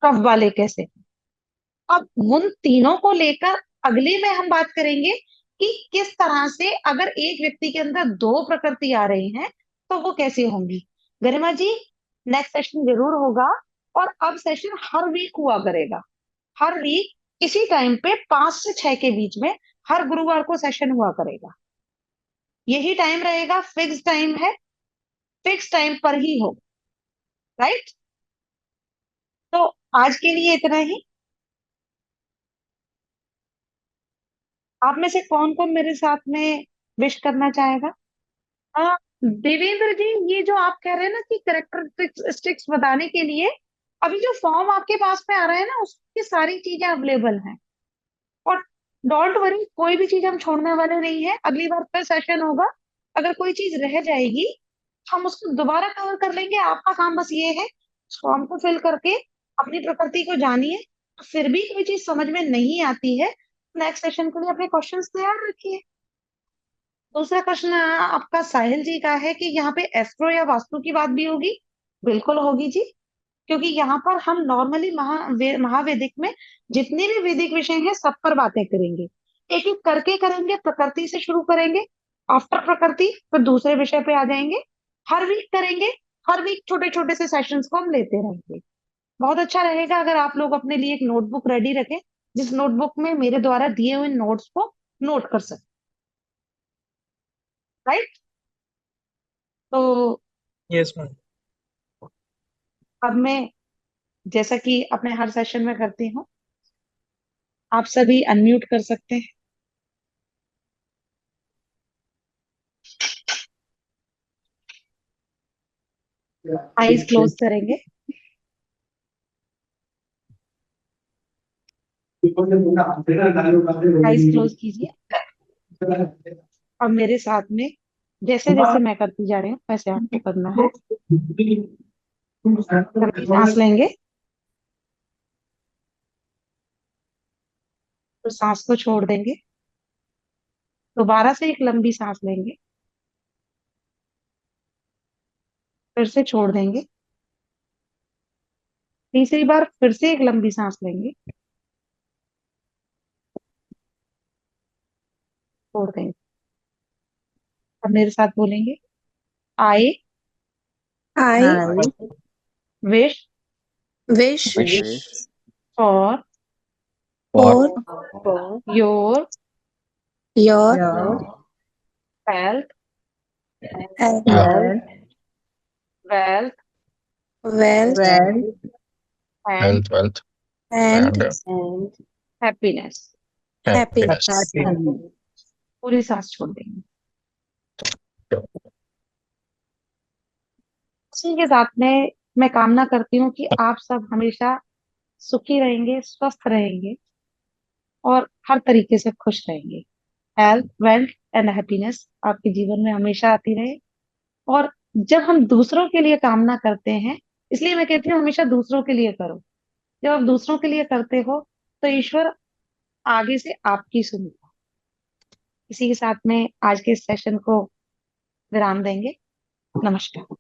कफ वाले कैसे हैं। अब उन तीनों को लेकर अगले में हम बात करेंगे कि किस तरह से अगर एक व्यक्ति के अंदर दो प्रकृति आ रही हैं तो वो कैसे होंगी। गरिमा जी, नेक्स्ट सेशन जरूर होगा। और अब सेशन हर वीक हुआ करेगा। हर वीक इसी टाइम पे 5 से 6 के बीच में हर गुरुवार को सेशन हुआ करेगा। यही टाइम रहेगा, फिक्स टाइम है, फिक्स टाइम पर ही हो। राइट? तो आज के लिए इतना ही। आप में से कौन कौन मेरे साथ में विश करना चाहेगा? हाँ, देवेंद्र जी, ये जो आप कह रहे हैं ना कि करेक्टरिस्टिक्स बताने के लिए, अभी जो फॉर्म आपके पास में आ रहा है ना, उसकी सारी चीजें अवेलेबल हैं। और डोंट वरी, कोई भी चीज हम छोड़ने वाले नहीं है। अगली बार फिर सेशन होगा, अगर कोई चीज रह जाएगी हम उसको दोबारा कवर कर लेंगे। आपका काम बस ये है, फॉर्म को फिल करके अपनी प्रकृति को जानिए। फिर भी कोई चीज समझ में नहीं आती है, नेक्स्ट सेशन के लिए अपने क्वेश्चंस तैयार रखिए। दूसरा प्रश्न आपका साहिल जी का है कि यहाँ पे एस्ट्रो या वास्तु की बात भी होगी। बिल्कुल होगी जी, क्योंकि यहाँ पर हम नॉर्मली महावैदिक में जितने भी वैदिक विषय हैं सब पर बातें करेंगे। एक एक करके करेंगे, प्रकृति से शुरू करेंगे, आफ्टर प्रकृति फिर दूसरे विषय पे आ जाएंगे। हर वीक करेंगे, हर वीक छोटे छोटे से सेशंस को हम लेते रहेंगे। बहुत अच्छा रहेगा अगर आप लोग अपने लिए एक नोटबुक रेडी रखें, जिस नोटबुक में मेरे द्वारा दिए हुए नोट्स को नोट कर सकें। राइट? तो यस मैम। अब मैं, जैसा कि अपने हर सेशन में करती हूँ, आप सभी अनम्यूट कर सकते हैं, आईज क्लोज करेंगे। आईज क्लोज कीजिए और मेरे साथ में जैसे जैसे मैं करती जा रही हूँ वैसे आपको करना है। लंबी सांस लेंगे, तो सांस को छोड़ देंगे। दोबारा से एक लंबी सांस लेंगे, फिर से छोड़ देंगे। तीसरी बार फिर से एक लंबी सांस लेंगे, छोड़ देंगे। अब मेरे साथ बोलेंगे, I I wish wish for for your your health, health, wealth, wealth, and and happiness. happiness. पूरी सांस छोड़ देंगे। इसी के साथ में मैं कामना करती हूँ कि आप सब हमेशा सुखी रहेंगे, स्वस्थ रहेंगे और हर तरीके से खुश रहेंगे। हेल्थ, वेल्थ एंड हैप्पीनेस आपके जीवन में हमेशा आती रहे। और जब हम दूसरों के लिए कामना करते हैं, इसलिए मैं कहती हूँ हमेशा दूसरों के लिए करो। जब आप दूसरों के लिए करते हो तो ईश्वर आगे से आपकी सुनता है। इसी के साथ में आज के इस सेशन को विराम देंगे। नमस्कार।